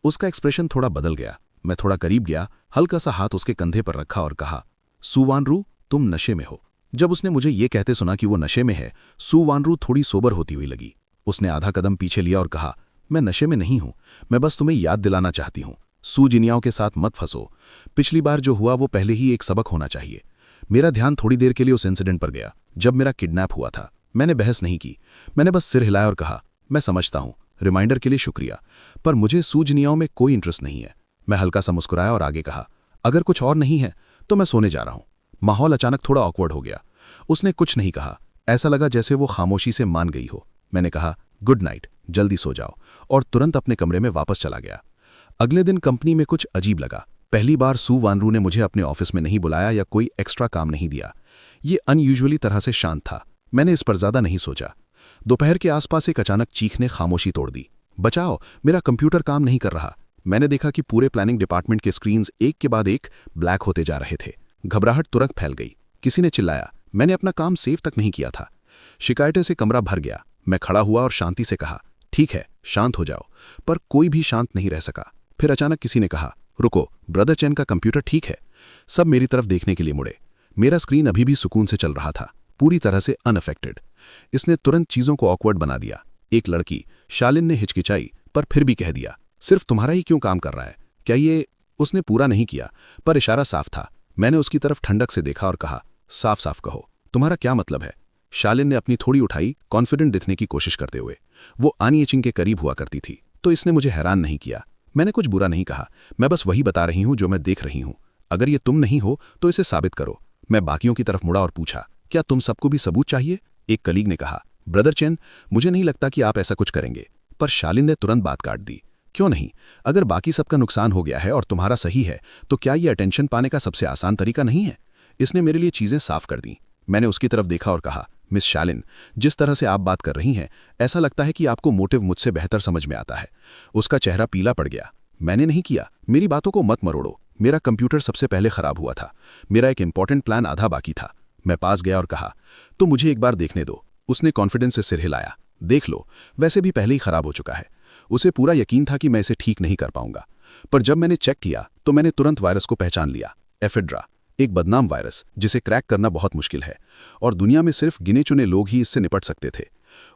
उसका एक्सप्रेशन थोड़ा बदल गया। मैं थोड़ा करीब गया, हल्का सा हाथ उसके कंधे पर रखा और कहा, सू वानरू, तुम नशे में हो। जब उसने मुझे ये कहते सुना कि वो नशे में है, सू वानरू थोड़ी सोबर होती हुई लगी। उसने आधा कदम पीछे लिया और कहा, मैं नशे में नहीं हूं, मैं बस तुम्हें याद दिलाना चाहती हूं, सू जिनियाओं के साथ मत फंसो। पिछली बार जो हुआ वो पहले ही एक सबक होना चाहिए। मेरा ध्यान थोड़ी देर के लिए उस इंसिडेंट पर गया जब मेरा किडनैप हुआ था। मैंने बहस नहीं की, मैंने बस सिर हिलाया और कहा, मैं समझता हूं, रिमाइंडर के लिए शुक्रिया, पर मुझे सू जिनियाओं में कोई इंटरेस्ट नहीं है। मैं हल्का सा मुस्कुराया और आगे कहा, अगर कुछ और नहीं है तो मैं सोने जा रहा हूं। माहौल अचानक थोड़ा ऑकवर्ड हो गया। उसने कुछ नहीं कहा, ऐसा लगा जैसे वो खामोशी से मान गई हो। मैंने कहा, गुड नाइट, जल्दी सो जाओ, और तुरंत अपने कमरे में वापस चला गया। अगले दिन कंपनी में कुछ अजीब लगा। पहली बार सू वानरू ने मुझे अपने ऑफिस में नहीं बुलाया या कोई एक्स्ट्रा काम नहीं दिया। ये अनयूजुअली तरह से शांत था। मैंने इस पर ज्यादा नहीं सोचा। दोपहर के आसपास एक अचानक चीख ने खामोशी तोड़ दी, बचाओ, मेरा कंप्यूटर काम नहीं कर रहा। मैंने देखा कि पूरे प्लानिंग डिपार्टमेंट के स्क्रीन्स एक के बाद एक ब्लैक होते जा रहे थे। घबराहट तुरंत फैल गई। किसी ने चिल्लाया, मैंने अपना काम सेव तक नहीं किया था। शिकायतें से कमरा भर गया। मैं खड़ा हुआ और शांति से कहा, ठीक है, शांत हो जाओ, पर कोई भी शांत नहीं रह सका। फिर अचानक किसी ने कहा, रुको, ब्रदर चैन का कंप्यूटर ठीक है? सब मेरी तरफ देखने के लिए मुड़े। मेरा स्क्रीन अभी भी सुकून से चल रहा था, पूरी तरह से अनअफेक्टेड। इसने तुरंत चीजों को ऑकवर्ड बना दिया। एक लड़की, शालिन, ने हिचकिचाई, पर फिर भी कह दिया, सिर्फ तुम्हारा ही क्यों काम कर रहा है? क्या ये? उसने पूरा नहीं किया, पर इशारा साफ था। मैंने उसकी तरफ ठंडक से देखा और कहा, साफ साफ कहो, तुम्हारा क्या मतलब है? शालिन ने अपनी थोड़ी उठाई, कॉन्फिडेंट दिखने की कोशिश करते हुए। वो आनी एचिंग के करीब हुआ करती थी, तो इसने मुझे हैरान नहीं किया। मैंने कुछ बुरा नहीं कहा, मैं बस वही बता रही हूं जो मैं देख रही हूं। अगर ये तुम नहीं हो तो इसे साबित करो। मैं बाकियों की तरफ मुड़ा और पूछा, क्या तुम सबको भी सबूत चाहिए? एक कलीग ने कहा, ब्रदर चैन, मुझे नहीं लगता कि आप ऐसा कुछ करेंगे। पर शालिन ने तुरंत बात काट दी, क्यों नहीं? अगर बाकी सबका नुकसान हो गया है और तुम्हारा सही है, तो क्या ये अटेंशन पाने का सबसे आसान तरीका नहीं है? इसने मेरे लिए चीजें साफ कर दी। मैंने उसकी तरफ देखा और कहा, मिस शालिन, जिस तरह से आप बात कर रही हैं, ऐसा लगता है कि आपको मोटिव मुझसे बेहतर समझ में आता है। उसका चेहरा पीला पड़ गया। मैंने नहीं किया, मेरी बातों को मत मरोड़ो। मेरा कंप्यूटर सबसे पहले खराब हुआ था। मेरा एक इंपॉर्टेंट प्लान आधा बाकी था। मैं पास गया और कहा, तो मुझे एक बार देखने दो। उसने कॉन्फिडेंस से सिर हिलाया, देख लो, वैसे भी पहले ही खराब हो चुका है। उसे पूरा यकीन था कि मैं इसे ठीक नहीं कर पाऊंगा। पर जब मैंने चेक किया तो मैंने तुरंत वायरस को पहचान लिया। एफिड्रा, एक बदनाम वायरस जिसे क्रैक करना बहुत मुश्किल है, और दुनिया में सिर्फ गिने चुने लोग ही इससे निपट सकते थे।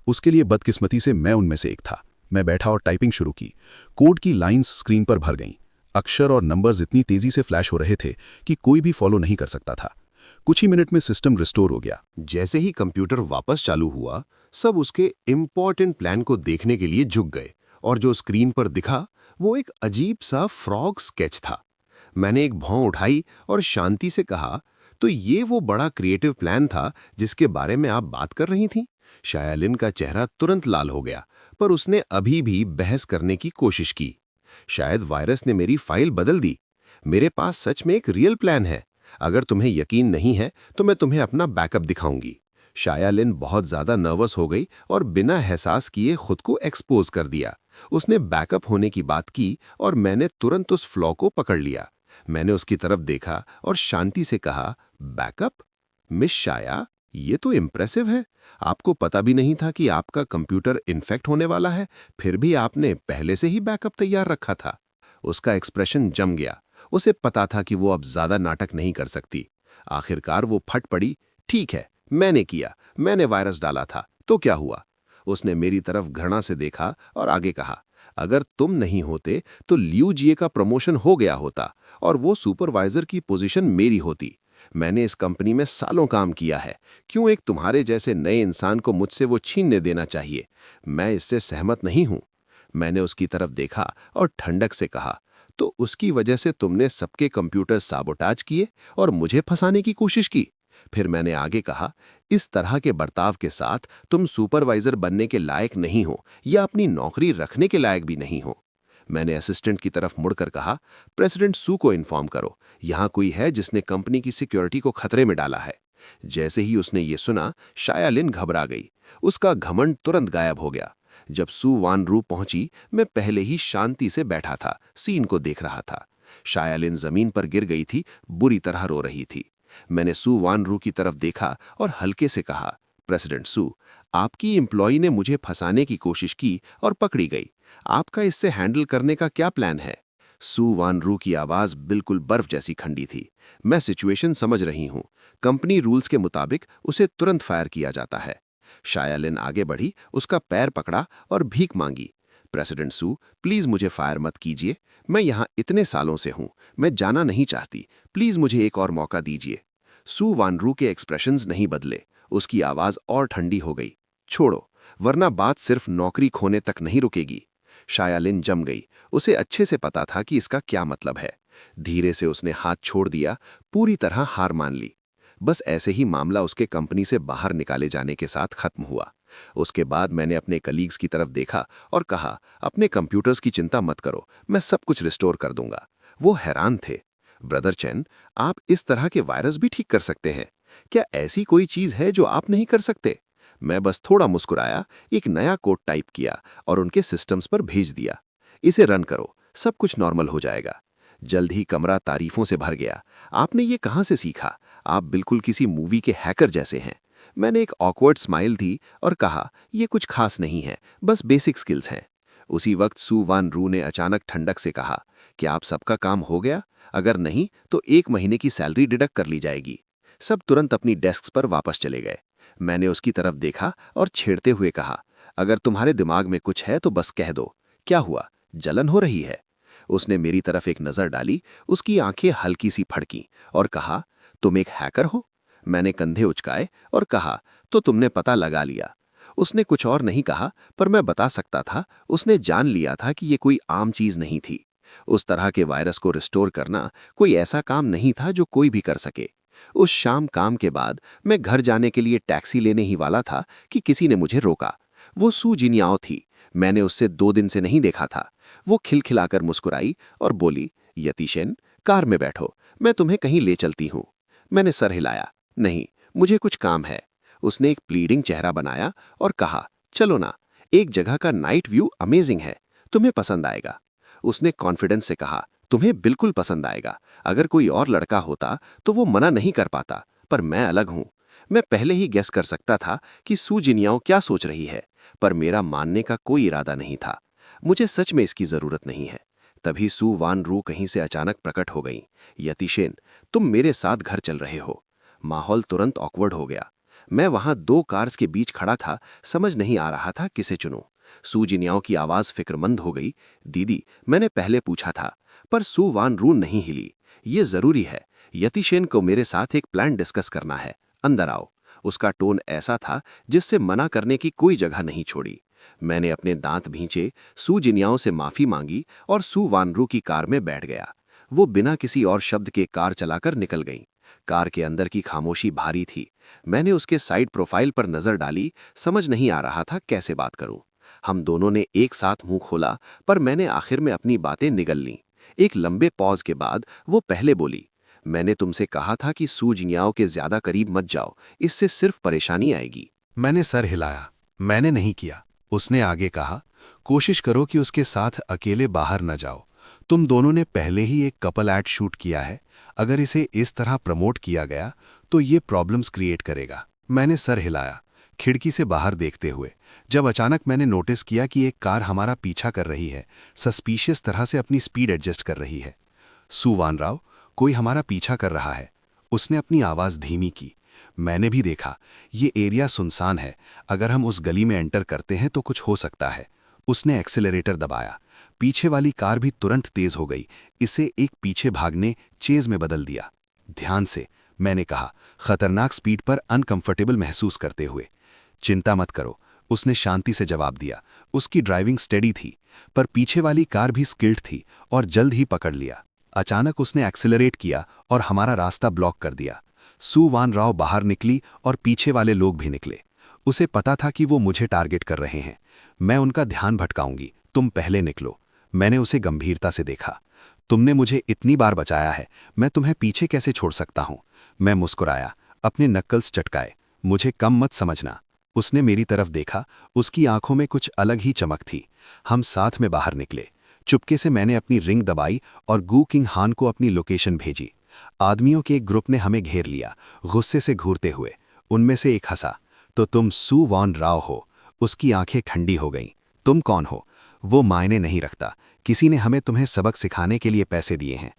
उसके लिए बदकिस्मती से मैं उनमें से एक था। मैं बैठा और टाइपिंग शुरू की। कोड की लाइंस स्क्रीन पर भर गईं। अक्षर और नंबर्स इतनी तेजी से फ्लैश हो रहे थे कि कोई भी फॉलो नहीं कर सकता था। कुछ ही मिनट में सिस्टम रिस्टोर हो गया। जैसे ही कंप्यूटर वापस चालू हुआ, सब उसके इम्पोर्टेंट प्लान को देखने के लिए झुक गए, और जो स्क्रीन पर दिखा वो एक अजीब सा फ्रॉग स्केच था। मैंने एक भौं उठाई और शांति से कहा, तो ये वो बड़ा क्रिएटिव प्लान था जिसके बारे में आप बात कर रही थीं? शायालिन का चेहरा तुरंत लाल हो गया, पर उसने अभी भी बहस करने की कोशिश की। शायद वायरस ने मेरी फाइल बदल दी। मेरे पास सच में एक रियल प्लान है। अगर तुम्हें यकीन नहीं है तो मैं तुम्हें अपना बैकअप दिखाऊंगी। शायालिन बहुत ज्यादा नर्वस हो गई और बिना एहसास किए खुद को एक्सपोज कर दिया। उसने बैकअप होने की बात की और मैंने तुरंत उस फ्लॉ को पकड़ लिया। मैंने उसकी तरफ देखा और शांति से कहा, बैकअप? मिस शाया, ये तो इम्प्रेसिव है। आपको पता भी नहीं था कि आपका कंप्यूटर इन्फेक्ट होने वाला है, फिर भी आपने पहले से ही बैकअप तैयार रखा था। उसका एक्सप्रेशन जम गया। उसे पता था कि वो अब ज्यादा नाटक नहीं कर सकती। आखिरकार वो फट पड़ी, ठीक है, मैंने किया, मैंने वायरस डाला था, तो क्या हुआ? उसने मेरी तरफ घृणा से देखा और आगे कहा, अगर तुम नहीं होते तो लियू जिए का प्रमोशन हो गया होता और वो सुपरवाइजर की पोजीशन मेरी होती। मैंने इस कंपनी में सालों काम किया है, क्यों एक तुम्हारे जैसे नए इंसान को मुझसे वो छीनने देना चाहिए? मैं इससे सहमत नहीं हूं। मैंने उसकी तरफ देखा और ठंडक से कहा, तो उसकी वजह से तुमने सबके कंप्यूटर साबोटाज किए और मुझे फंसाने की कोशिश की। फिर मैंने आगे कहा, इस तरह के बर्ताव के साथ तुम सुपरवाइजर बनने के लायक नहीं हो या अपनी नौकरी रखने के लायक भी नहीं हो। मैंने असिस्टेंट की तरफ मुड़कर कहा, प्रेसिडेंट सू को इन्फॉर्म करो, यहाँ कोई है जिसने कंपनी की सिक्योरिटी को खतरे में डाला है। जैसे ही उसने ये सुना, शायालिन घबरा गई। उसका घमंड तुरंत गायब हो गया। जब सू वान रू पहुंची, मैं पहले ही शांति से बैठा था, सीन को देख रहा था। शायालिन जमीन पर गिर गई थी, बुरी तरह रो रही थी। मैंने सू वान रू की तरफ देखा और हल्के से कहा, प्रेसिडेंट सू, आपकी एम्प्लॉई ने मुझे फंसाने की कोशिश की और पकड़ी गई। आपका इससे हैंडल करने का क्या प्लान है? सू वान रू की आवाज बिल्कुल बर्फ जैसी ठंडी थी। मैं सिचुएशन समझ रही हूं। कंपनी रूल्स के मुताबिक उसे तुरंत फायर किया जाता है। शायालिन आगे बढ़ी, उसका पैर पकड़ा और भीख मांगी। प्रेसिडेंट सू, प्लीज मुझे फायर मत कीजिए। मैं यहाँ इतने सालों से हूँ, मैं जाना नहीं चाहती। प्लीज मुझे एक और मौका दीजिए। सू वान रू के एक्सप्रेशंस नहीं बदले, उसकी आवाज और ठंडी हो गई। छोड़ो, वरना बात सिर्फ नौकरी खोने तक नहीं रुकेगी। शायालिन जम गई। उसे अच्छे से पता था कि इसका क्या मतलब है। धीरे से उसने हाथ छोड़ दिया, पूरी तरह हार मान ली। बस ऐसे ही मामला उसके कंपनी से बाहर निकाले जाने के साथ खत्म हुआ। उसके बाद मैंने अपने कलीग्स की तरफ देखा और कहा, अपने कंप्यूटर्स की चिंता मत करो, मैं सब कुछ रिस्टोर कर दूंगा। वो हैरान थे। ब्रदर चेन, आप इस तरह के वायरस भी ठीक कर सकते हैं? क्या ऐसी कोई चीज है जो आप नहीं कर सकते? मैं बस थोड़ा मुस्कुराया, एक नया कोड टाइप किया और उनके सिस्टम्स पर भेज दिया। इसे रन करो, सब कुछ नॉर्मल हो जाएगा। जल्द ही कमरा तारीफों से भर गया। आपने ये कहाँ से सीखा? आप बिल्कुल किसी मूवी के हैकर जैसे हैं। मैंने एक ऑकवर्ड स्माइल दी और कहा, ये कुछ खास नहीं है, बस बेसिक स्किल्स हैं। उसी वक्त सू वान रू ने अचानक ठंडक से कहा, क्या आप सबका काम हो गया? अगर नहीं तो 1 महीने की सैलरी डिडक्ट कर ली जाएगी। सब तुरंत अपनी डेस्क पर वापस चले गए। मैंने उसकी तरफ देखा और छेड़ते हुए कहा, अगर तुम्हारे दिमाग में कुछ है तो बस कह दो। क्या हुआ, जलन हो रही है? उसने मेरी तरफ एक नजर डाली, उसकी आंखें हल्की सी फड़की और कहा, तुम एक हैकर हो? मैंने कंधे उचकाए और कहा, तो तुमने पता लगा लिया। उसने कुछ और नहीं कहा, पर मैं बता सकता था, उसने जान लिया था कि ये कोई आम चीज नहीं थी। उस तरह के वायरस को रिस्टोर करना कोई ऐसा काम नहीं था जो कोई भी कर सके। उस शाम काम के बाद मैं घर जाने के लिए टैक्सी लेने ही वाला था कि किसी ने मुझे रोका। वो सू जिनियाओ थी। मैंने उससे 2 दिन से नहीं देखा था। वो खिलखिलाकर मुस्कुराई और बोली, यतीशेन, कार में बैठो, मैं तुम्हें कहीं ले चलती हूँ। मैंने सर हिलाया, नहीं, मुझे कुछ काम है। उसने एक प्लीडिंग चेहरा बनाया और कहा, चलो ना, एक जगह का नाइट व्यू अमेजिंग है, तुम्हें पसंद आएगा। उसने कॉन्फिडेंस से कहा, तुम्हें बिल्कुल पसंद आएगा। अगर कोई और लड़का होता तो वो मना नहीं कर पाता, पर मैं अलग हूं। मैं पहले ही गेस कर सकता था कि सू जिनियाओ क्या सोच रही है, पर मेरा मानने का कोई इरादा नहीं था। मुझे सच में इसकी जरूरत नहीं है। तभी सू वान रू कहीं से अचानक प्रकट हो गई। यतीशेन, तुम मेरे साथ घर चल रहे हो। माहौल तुरंत ऑकवर्ड हो गया। मैं वहां 2 कार्स के बीच खड़ा था, समझ नहीं आ रहा था किसे चुनूं। सू जिनियाओ की आवाज फिक्रमंद हो गई, दीदी, मैंने पहले पूछा था, पर सू वान रू नहीं हिली। ये जरूरी है, यतीशेन को मेरे साथ एक प्लान डिस्कस करना है, अंदर आओ। उसका टोन ऐसा था जिससे मना करने की कोई जगह नहीं छोड़ी। मैंने अपने दांत भींचे, सू जिनियाओ से माफी मांगी और सू वान रू की कार में बैठ गया। वो बिना किसी और शब्द के कार चलाकर निकल गई। कार के अंदर की खामोशी भारी थी। मैंने उसके साइड प्रोफाइल पर नजर डाली, समझ नहीं आ रहा था कैसे बात करूं। हम दोनों ने एक साथ मुंह खोला, पर मैंने आखिर में अपनी बातें निगल लीं। एक लंबे पॉज के बाद वो पहले बोली, मैंने तुमसे कहा था कि सू जिनियाओ के ज्यादा करीब मत जाओ, इससे सिर्फ परेशानी आएगी। मैंने सर हिलाया, मैंने नहीं किया। उसने आगे कहा, कोशिश करो कि उसके साथ अकेले बाहर न जाओ। तुम दोनों ने पहले ही एक कपल ऐड शूट किया है। अगर इसे इस तरह प्रमोट किया गया तो ये प्रॉब्लम्स क्रिएट करेगा। मैंने सर हिलाया, खिड़की से बाहर देखते हुए। जब अचानक मैंने नोटिस किया कि एक कार हमारा पीछा कर रही है, सस्पिशियस तरह से अपनी स्पीड एडजस्ट कर रही है। सू वान राव, कोई हमारा पीछा कर रहा है। उसने अपनी आवाज धीमी की। मैंने भी देखा, ये एरिया सुनसान है। अगर हम उस गली में एंटर करते हैं तो कुछ हो सकता है। उसने एक्सेलरेटर दबाया। पीछे वाली कार भी तुरंत तेज हो गई। इसे एक पीछे भागने चेज में बदल दिया। ध्यान से, मैंने कहा, खतरनाक स्पीड पर अनकंफर्टेबल महसूस करते हुए। चिंता मत करो, उसने शांति से जवाब दिया। उसकी ड्राइविंग स्टेडी थी, पर पीछे वाली कार भी स्किल्ड थी और जल्द ही पकड़ लिया। अचानक उसने एक्सेलरेट किया और हमारा रास्ता ब्लॉक कर दिया। सू वान राव बाहर निकली और पीछे वाले लोग भी निकले। उसे पता था कि वो मुझे टारगेट कर रहे हैं। मैं उनका ध्यान भटकाऊंगी, तुम पहले निकलो। मैंने उसे गंभीरता से देखा। तुमने मुझे इतनी बार बचाया है, मैं तुम्हें पीछे कैसे छोड़ सकता हूं? मैं मुस्कुराया, अपने नक्कल्स चटकाए। मुझे कम मत समझना। उसने मेरी तरफ देखा, उसकी आंखों में कुछ अलग ही चमक थी। हम साथ में बाहर निकले। चुपके से मैंने अपनी रिंग दबाई और गू किंग हान को अपनी लोकेशन भेजी। आदमियों के एक ग्रुप ने हमें घेर लिया, गुस्से से घूरते हुए। उनमें से एक हंसा, तो तुम सू वान राव हो? उसकी आंखें ठंडी हो गईं। तुम कौन हो? वो मायने नहीं रखता। किसी ने हमें तुम्हें सबक सिखाने के लिए पैसे दिए हैं।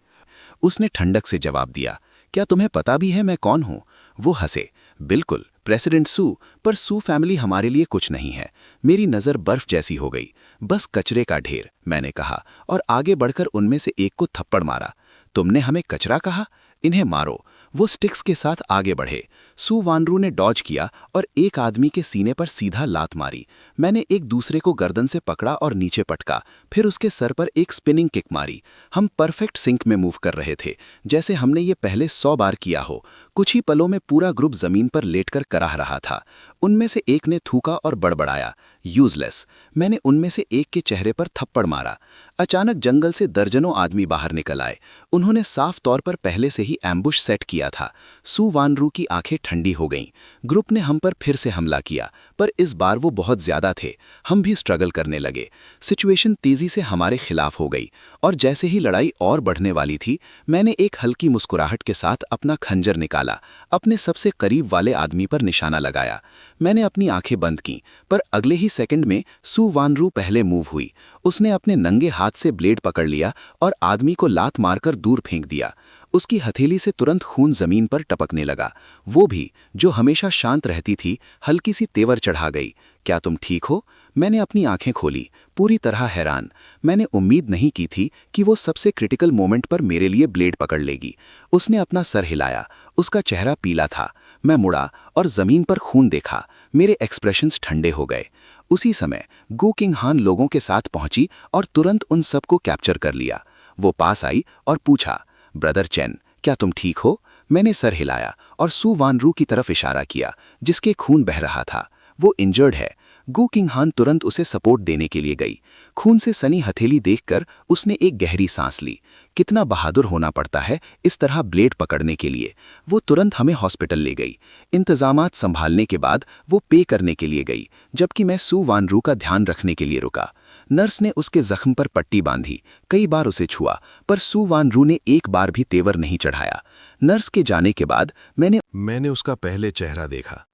उसने ठंडक से जवाब दिया, क्या तुम्हें पता भी है मैं कौन हूं? वो हंसे, बिल्कुल, प्रेसिडेंट सू, पर सू फैमिली हमारे लिए कुछ नहीं है। मेरी नज़र बर्फ जैसी हो गई। बस कचरे का ढेर, मैंने कहा, और आगे बढ़कर उनमें से एक को थप्पड़ मारा। तुमने हमें कचरा कहा? इन्हें मारो। वो स्टिक्स के साथ आगे बढ़े। सू वानरू ने डॉज किया और एक आदमी के सीने पर सीधा लात मारी। मैंने एक दूसरे को गर्दन से पकड़ा और नीचे पटका, फिर उसके सर पर एक स्पिनिंग किक मारी। हम परफेक्ट सिंक में मूव कर रहे थे, जैसे हमने ये पहले 100 बार किया हो। कुछ ही पलों में पूरा ग्रुप जमीन पर लेटकर कराह रहा था। उनमें से एक ने थूका और बड़बड़ाया, यूजलेस। मैंने उनमें से एक के चेहरे पर थप्पड़ मारा। अचानक जंगल से दर्जनों आदमी बाहर निकल आए। उन्होंने साफ तौर पर पहले से ही एम्बुश सेट किया था। सू वानरू की आंखें ठंडी हो गईं। ग्रुप ने हम पर फिर से हमला किया, पर इस बार वो बहुत ज्यादा थे। हम भी स्ट्रगल करने लगे। सिचुएशन तेजी से हमारे खिलाफ हो गई, और जैसे ही लड़ाई और बढ़ने वाली थी, मैंने एक हल्की मुस्कुराहट के साथ अपना खंजर निकाला, अपने सबसे करीब वाले आदमी पर निशाना लगाया। मैंने अपनी आंखें बंद की, पर अगले ही सेकंड में सू वानरू पहले मूव हुई। उसने अपने नंगे हाथ से ब्लेड पकड़ लिया और आदमी को लात मारकर दूर फेंक दिया। उसकी हथेली से तुरंत खून जमीन पर टपकने लगा। वो भी, जो हमेशा शांत रहती थी, हल्की सी तेवर चढ़ा गई। क्या तुम ठीक हो? मैंने अपनी आंखें खोली, पूरी तरह हैरान। मैंने उम्मीद नहीं की थी कि वो सबसे क्रिटिकल मोमेंट पर मेरे लिए ब्लेड पकड़ लेगी। उसने अपना सर हिलाया। उसका चेहरा पीला था। मैं मुड़ा और जमीन पर खून देखा। मेरे एक्सप्रेशंस ठंडे हो गए। उसी समय गू किंग हान लोगों के साथ पहुंची और तुरंत उन सबको कैप्चर कर लिया। वो पास आई और पूछा, ब्रदर चेन, क्या तुम ठीक हो? मैंने सर हिलाया और सू वानरू की तरफ इशारा किया, जिसके खून बह रहा था। वो इंजर्ड है। गू किंग हान तुरंत उसे सपोर्ट देने के लिए गई। खून से सनी हथेली देखकर उसने एक गहरी सांस ली। कितना बहादुर होना पड़ता है इस तरह ब्लेड पकड़ने के लिए। वो तुरंत हमें हॉस्पिटल ले गई। इंतजामात संभालने के बाद वो पे करने के लिए गई, जबकि मैं सू वानरू का ध्यान रखने के लिए रुका। नर्स ने उसके जख्म पर पट्टी बांधी, कई बार उसे छुआ, पर सू वानरू ने एक बार भी तेवर नहीं चढ़ाया। नर्स के जाने के बाद मैंने उसका पहले चेहरा देखा।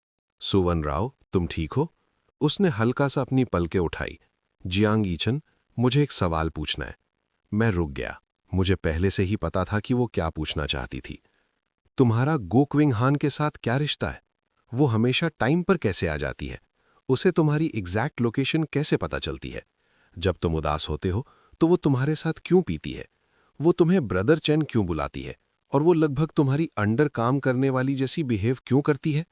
सुवन राव, तुम ठीक हो? उसने हल्का सा अपनी पलकें उठाई। जियांग ईचन, मुझे एक सवाल पूछना है। मैं रुक गया। मुझे पहले से ही पता था कि वो क्या पूछना चाहती थी। तुम्हारा गो क्विंग हान के साथ क्या रिश्ता है? वो हमेशा टाइम पर कैसे आ जाती है? उसे तुम्हारी एग्जैक्ट लोकेशन कैसे पता चलती है? जब तुम उदास होते हो तो वो तुम्हारे साथ क्यों पीती है? वो तुम्हें ब्रदर चैन क्यों बुलाती है? और वो लगभग तुम्हारी अंडर काम करने वाली जैसी बिहेव क्यों करती है?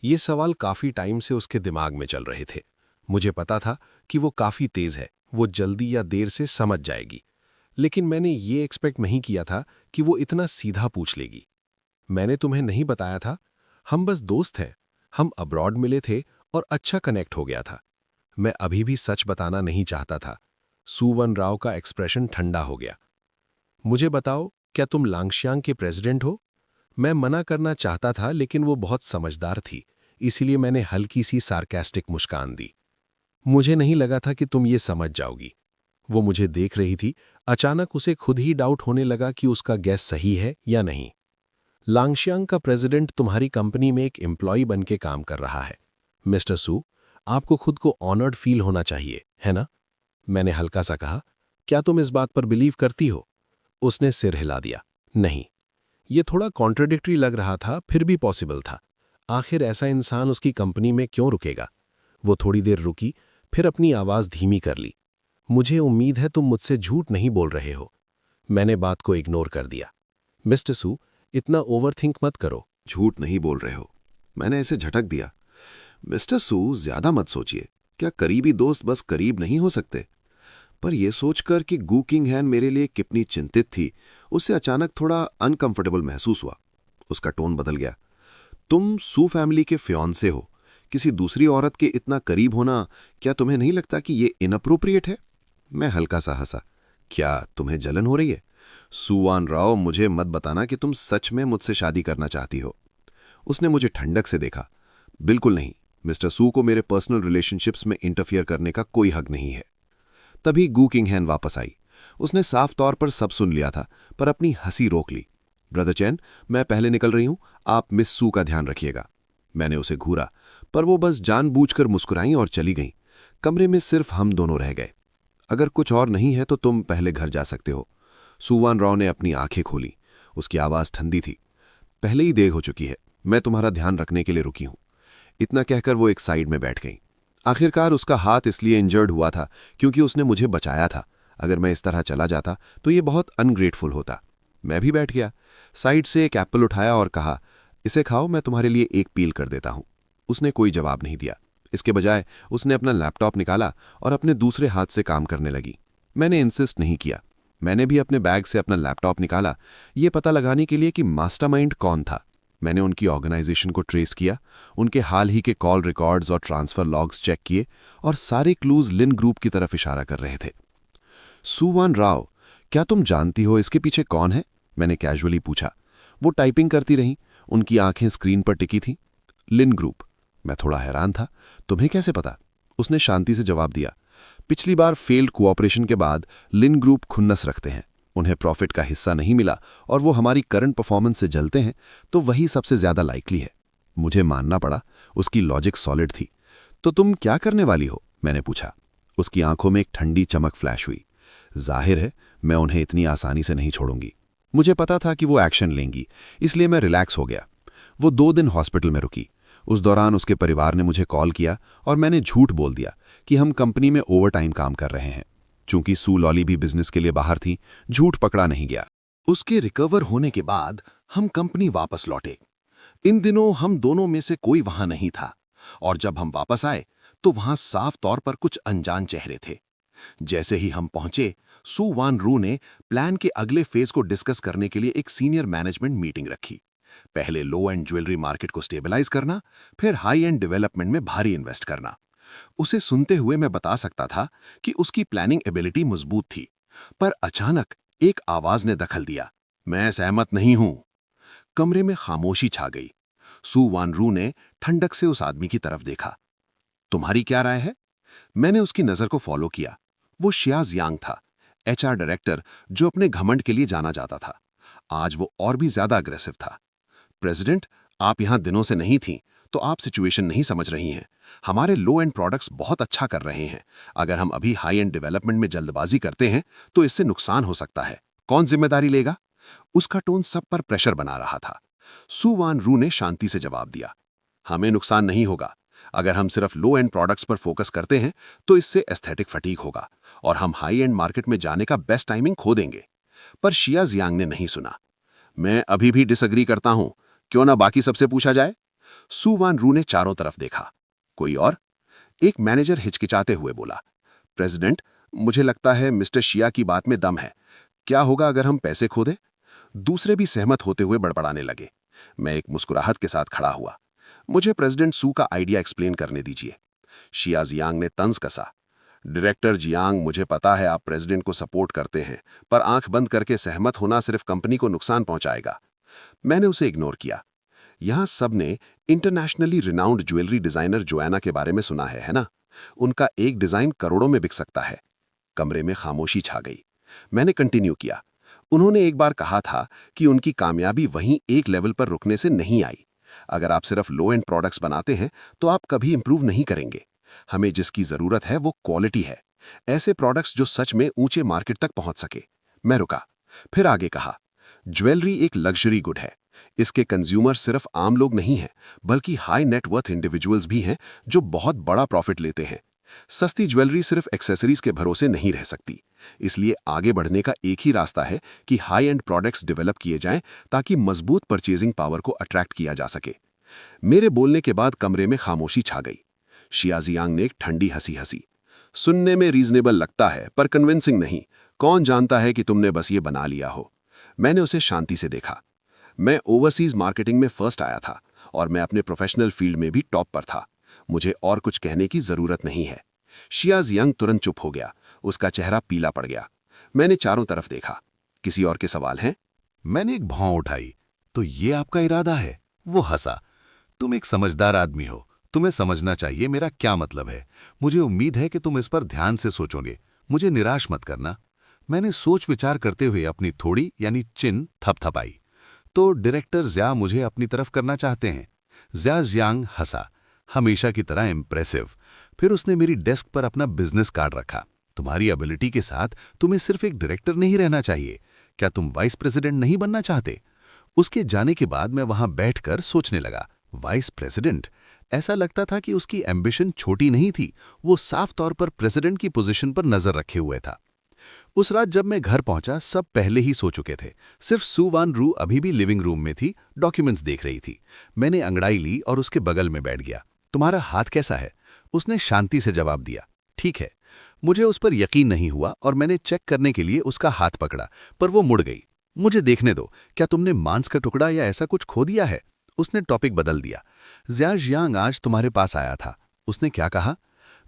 ये सवाल काफी टाइम से उसके दिमाग में चल रहे थे। मुझे पता था कि वो काफी तेज है, वो जल्दी या देर से समझ जाएगी, लेकिन मैंने ये एक्सपेक्ट नहीं किया था कि वो इतना सीधा पूछ लेगी। मैंने तुम्हें नहीं बताया था, हम बस दोस्त हैं। हम अब्रॉड मिले थे और अच्छा कनेक्ट हो गया था। मैं अभी भी सच बताना नहीं चाहता था। सुवन राव का एक्सप्रेशन ठंडा हो गया। मुझे बताओ, क्या तुम लांगश्यांग के प्रेसिडेंट हो? मैं मना करना चाहता था, लेकिन वो बहुत समझदार थी, इसीलिए मैंने हल्की सी सार्कास्टिक मुस्कान दी। मुझे नहीं लगा था कि तुम ये समझ जाओगी। वो मुझे देख रही थी। अचानक उसे खुद ही डाउट होने लगा कि उसका गैस सही है या नहीं। लांगश्यांग का प्रेसिडेंट तुम्हारी कंपनी में एक एम्प्लॉय बन के काम कर रहा है। मिस्टर सू, आपको खुद को ऑनर्ड फील होना चाहिए, है ना? मैंने हल्का सा कहा, क्या तुम इस बात पर बिलीव करती हो? उसने सिर हिला दिया, नहीं। ये थोड़ा कॉन्ट्रडिक्टरी लग रहा था, फिर भी पॉसिबल था। आखिर ऐसा इंसान उसकी कंपनी में क्यों रुकेगा? वो थोड़ी देर रुकी, फिर अपनी आवाज धीमी कर ली। मुझे उम्मीद है तुम मुझसे झूठ नहीं बोल रहे हो। मैंने बात को इग्नोर कर दिया। मिस्टर सू, इतना ओवरथिंक मत करो। झूठ नहीं बोल रहे हो, मैंने ऐसे झटक दिया। मिस्टर सू, ज्यादा मत सोचिए। क्या करीबी दोस्त बस करीब नहीं हो सकते? पर यह सोचकर कि गू किंग हैन मेरे लिए कितनी चिंतित थी, उससे अचानक थोड़ा अनकंफर्टेबल महसूस हुआ। उसका टोन बदल गया। तुम सू फैमिली के फियांसे हो, किसी दूसरी औरत के इतना करीब होना, क्या तुम्हें नहीं लगता कि ये इनअप्रोप्रिएट है? मैं हल्का सा हंसा। क्या तुम्हें जलन हो रही है? सुवान राव, मुझे मत बताना कि तुम सच में मुझसे शादी करना चाहती हो। उसने मुझे ठंडक से देखा। बिल्कुल नहीं, मिस्टर सू को मेरे पर्सनल रिलेशनशिप्स में इंटरफियर करने का कोई हक नहीं है। तभी गू किंग हैन वापस आई। उसने साफ तौर पर सब सुन लिया था, पर अपनी हंसी रोक ली। ब्रदर चैन, मैं पहले निकल रही हूं, आप मिस सू का ध्यान रखिएगा। मैंने उसे घूरा, पर वो बस जानबूझकर मुस्कुराई और चली गईं। कमरे में सिर्फ हम दोनों रह गए। अगर कुछ और नहीं है तो तुम पहले घर जा सकते हो। सुवान राव ने अपनी आंखें खोली। उसकी आवाज ठंडी थी। पहले ही देर हो चुकी है, मैं तुम्हारा ध्यान रखने के लिए रुकी हूं। इतना कहकर वो एक साइड में बैठ गई। आखिरकार उसका हाथ इसलिए इंजर्ड हुआ था क्योंकि उसने मुझे बचाया था। अगर मैं इस तरह चला जाता तो ये बहुत अनग्रेटफुल होता। मैं भी बैठ गया। साइड से एक एप्पल उठाया और कहा, इसे खाओ, मैं तुम्हारे लिए एक पील कर देता हूं। उसने कोई जवाब नहीं दिया। इसके बजाय उसने अपना लैपटॉप निकाला और अपने दूसरे हाथ से काम करने लगी। मैंने इंसिस्ट नहीं किया। मैंने भी अपने बैग से अपना लैपटॉप निकाला, ये पता लगाने के लिए कि मास्टरमाइंड कौन था। मैंने उनकी ऑर्गेनाइजेशन को ट्रेस किया, उनके हाल ही के कॉल रिकॉर्ड्स और ट्रांसफर लॉग्स चेक किए, और सारे क्लूज लिन ग्रुप की तरफ इशारा कर रहे थे। सुवान राव, क्या तुम जानती हो इसके पीछे कौन है? मैंने कैजुअली पूछा। वो टाइपिंग करती रहीं, उनकी आंखें स्क्रीन पर टिकी थीं। लिन ग्रुप। मैं थोड़ा हैरान था। तुम्हें कैसे पता? उसने शांति से जवाब दिया। पिछली बार फेल्ड कोऑपरेशन के बाद लिन ग्रुप खुन्नस रखते हैं। उन्हें प्रॉफिट का हिस्सा नहीं मिला और वो हमारी करंट परफॉर्मेंस से जलते हैं, तो वही सबसे ज्यादा लाइकली है। मुझे मानना पड़ा, उसकी लॉजिक सॉलिड थी। तो तुम क्या करने वाली हो? मैंने पूछा। उसकी आंखों में एक ठंडी चमक फ्लैश हुई। जाहिर है, मैं उन्हें इतनी आसानी से नहीं छोड़ूंगी। मुझे पता था कि वो एक्शन लेंगी, इसलिए मैं रिलैक्स हो गया। वो 2 दिन हॉस्पिटल में रुकी। उस दौरान उसके परिवार ने मुझे कॉल किया और मैंने झूठ बोल दिया कि हम कंपनी में ओवरटाइम काम कर रहे हैं। चूंकि सू लॉली भी बिजनेस के लिए बाहर थी, झूठ पकड़ा नहीं गया। उसके रिकवर होने के बाद हम कंपनी वापस लौटे। इन दिनों हम दोनों में से कोई वहां नहीं था, और जब हम वापस आए तो वहां साफ तौर पर कुछ अनजान चेहरे थे। जैसे ही हम पहुंचे, सू वान रू ने प्लान के अगले फेज को डिस्कस करने के लिए एक सीनियर मैनेजमेंट मीटिंग रखी। पहले लो एंड ज्वेलरी मार्केट को स्टेबलाइज करना, फिर हाई एंड डेवलपमेंट में भारी इन्वेस्ट करना। उसे सुनते हुए मैं बता सकता था कि उसकी प्लानिंग एबिलिटी मजबूत थी, पर अचानक एक आवाज ने दखल दिया। मैं सहमत नहीं हूं। कमरे में खामोशी छा गई। सू वान रू ने ठंडक से उस आदमी की तरफ देखा। तुम्हारी क्या राय है? मैंने उसकी नजर को फॉलो किया। वो शियाज यांग था, एचआर डायरेक्टर, जो अपने घमंड के लिए जाना जाता था। आज वो और भी ज्यादा अग्रेसिव था। प्रेसिडेंट, आप यहां दिनों से नहीं थीं, तो आप सिचुएशन नहीं समझ रही हैं। हमारे लो एंड प्रोडक्ट्स बहुत अच्छा कर रहे हैं। अगर हम अभी हाई एंड डेवलपमेंट में जल्दबाजी करते हैं तो इससे नुकसान हो सकता है। कौन जिम्मेदारी लेगा? उसका टोन सब पर प्रेशर बना रहा था। सू वान रू ने शांति से जवाब दिया, हमें नुकसान नहीं होगा। अगर हम सिर्फ लो एंड प्रोडक्ट्स पर फोकस करते हैं तो इससे एस्थेटिक फटीग होगा और हम हाई एंड मार्केट में जाने का बेस्ट टाइमिंग खो देंगे। पर शिया जियांग ने नहीं सुना। मैं अभी भी डिसएग्री करता हूं, क्यों ना बाकी सबसे पूछा जाए? सू वान रू ने चारों तरफ देखा। कोई और? एक मैनेजर हिचकिचाते हुए बोला, प्रेसिडेंट, मुझे लगता है मिस्टर शिया की बात में दम है। क्या होगा अगर हम पैसे खो दें? दूसरे भी सहमत होते हुए बड़बड़ाने लगे। मैं एक मुस्कुराहट के साथ खड़ा हुआ। मुझे प्रेसिडेंट सू का आइडिया एक्सप्लेन करने दीजिए। शिया जियांग ने तंज कसा। डायरेक्टर जियांग, मुझे पता है आप प्रेसिडेंट को सपोर्ट करते हैं, पर आंख बंद करके सहमत होना सिर्फ कंपनी को नुकसान पहुंचाएगा। मैंने उसे इग्नोर किया। यहां सबने internationally renowned jewellery designer Joanna के बारे में सुना है ना? उनका एक डिजाइन करोड़ों में बिक सकता है। कमरे में खामोशी छा गई। मैंने कंटिन्यू किया। उन्होंने एक बार कहा था कि उनकी कामयाबी वहीं एक लेवल पर रुकने से नहीं आई। अगर आप सिर्फ लो एंड प्रोडक्ट्स बनाते हैं तो आप कभी इंप्रूव नहीं करेंगे। हमें जिसकी जरूरत है वो क्वालिटी है, ऐसे प्रोडक्ट्स जो सच में ऊंचे मार्केट तक पहुंच सके। मैं रुका, फिर आगे कहा, ज्वेलरी एक लग्जरी गुड है। इसके कंज्यूमर सिर्फ आम लोग नहीं हैं, बल्कि हाई नेटवर्थ इंडिविजुअल्स भी हैं जो बहुत बड़ा प्रॉफिट लेते हैं। सस्ती ज्वेलरी सिर्फ एक्सेसरीज के भरोसे नहीं रह सकती। इसलिए आगे बढ़ने का एक ही रास्ता है कि हाई एंड प्रोडक्ट्स डेवलप किए जाएं ताकि मजबूत परचेजिंग पावर को अट्रैक्ट किया जा सके। मेरे बोलने के बाद कमरे में खामोशी छा गई। शियाजियांग ने एक ठंडी हंसी हंसी। सुनने में रीजनेबल लगता है पर कन्विंसिंग नहीं। कौन जानता है कि तुमने बस ये बना लिया हो। मैंने उसे शांति से देखा। मैं ओवरसीज मार्केटिंग में फर्स्ट आया था और मैं अपने प्रोफेशनल फील्ड में भी टॉप पर था। मुझे और कुछ कहने की जरूरत नहीं है। शियाजियांग तुरंत चुप हो गया। उसका चेहरा पीला पड़ गया। मैंने चारों तरफ देखा। किसी और के सवाल हैं? मैंने एक भौं उठाई। तो ये आपका इरादा है? वो हंसा। तुम एक समझदार आदमी हो, तुम्हें समझना चाहिए मेरा क्या मतलब है। मुझे उम्मीद है कि तुम इस पर ध्यान से सोचोगे। मुझे निराश मत करना। मैंने सोच विचार करते हुए अपनी थोड़ी यानी चिन थपथपाई। तो डायरेक्टर ज़िया मुझे अपनी तरफ करना चाहते हैं। ज़ियांग हंसा, हमेशा की तरह इम्प्रेसिव। फिर उसने मेरी डेस्क पर अपना बिजनेस कार्ड रखा। तुम्हारी एबिलिटी के साथ तुम्हें सिर्फ एक डायरेक्टर नहीं रहना चाहिए। क्या तुम वाइस प्रेसिडेंट नहीं बनना चाहते? उसके जाने के बाद मैं वहां बैठकर सोचने लगा। Vice president? ऐसा लगता था कि उसकी एम्बिशन छोटी नहीं थी। वो साफ तौर पर प्रेसिडेंट की पोजीशन पर नजर रखे हुए था। उस रात जब मैं घर पहुंचा, सब पहले ही सो चुके थे। सिर्फ सू वान रू अभी भी लिविंग रूम में थी, डॉक्यूमेंट्स देख रही थी। मैंने अंगड़ाई ली और उसके बगल में बैठ गया। तुम्हारा हाथ कैसा है? उसने शांति से जवाब दिया, ठीक है। मुझे उस पर यकीन नहीं हुआ और मैंने चेक करने के लिए उसका हाथ पकड़ा, पर वो मुड़ गई। मुझे देखने दो, क्या तुमने मांस का टुकड़ा या ऐसा कुछ खो दिया है? उसने टॉपिक बदल दिया। ज़ियांग आज तुम्हारे पास आया था। उसने क्या कहा?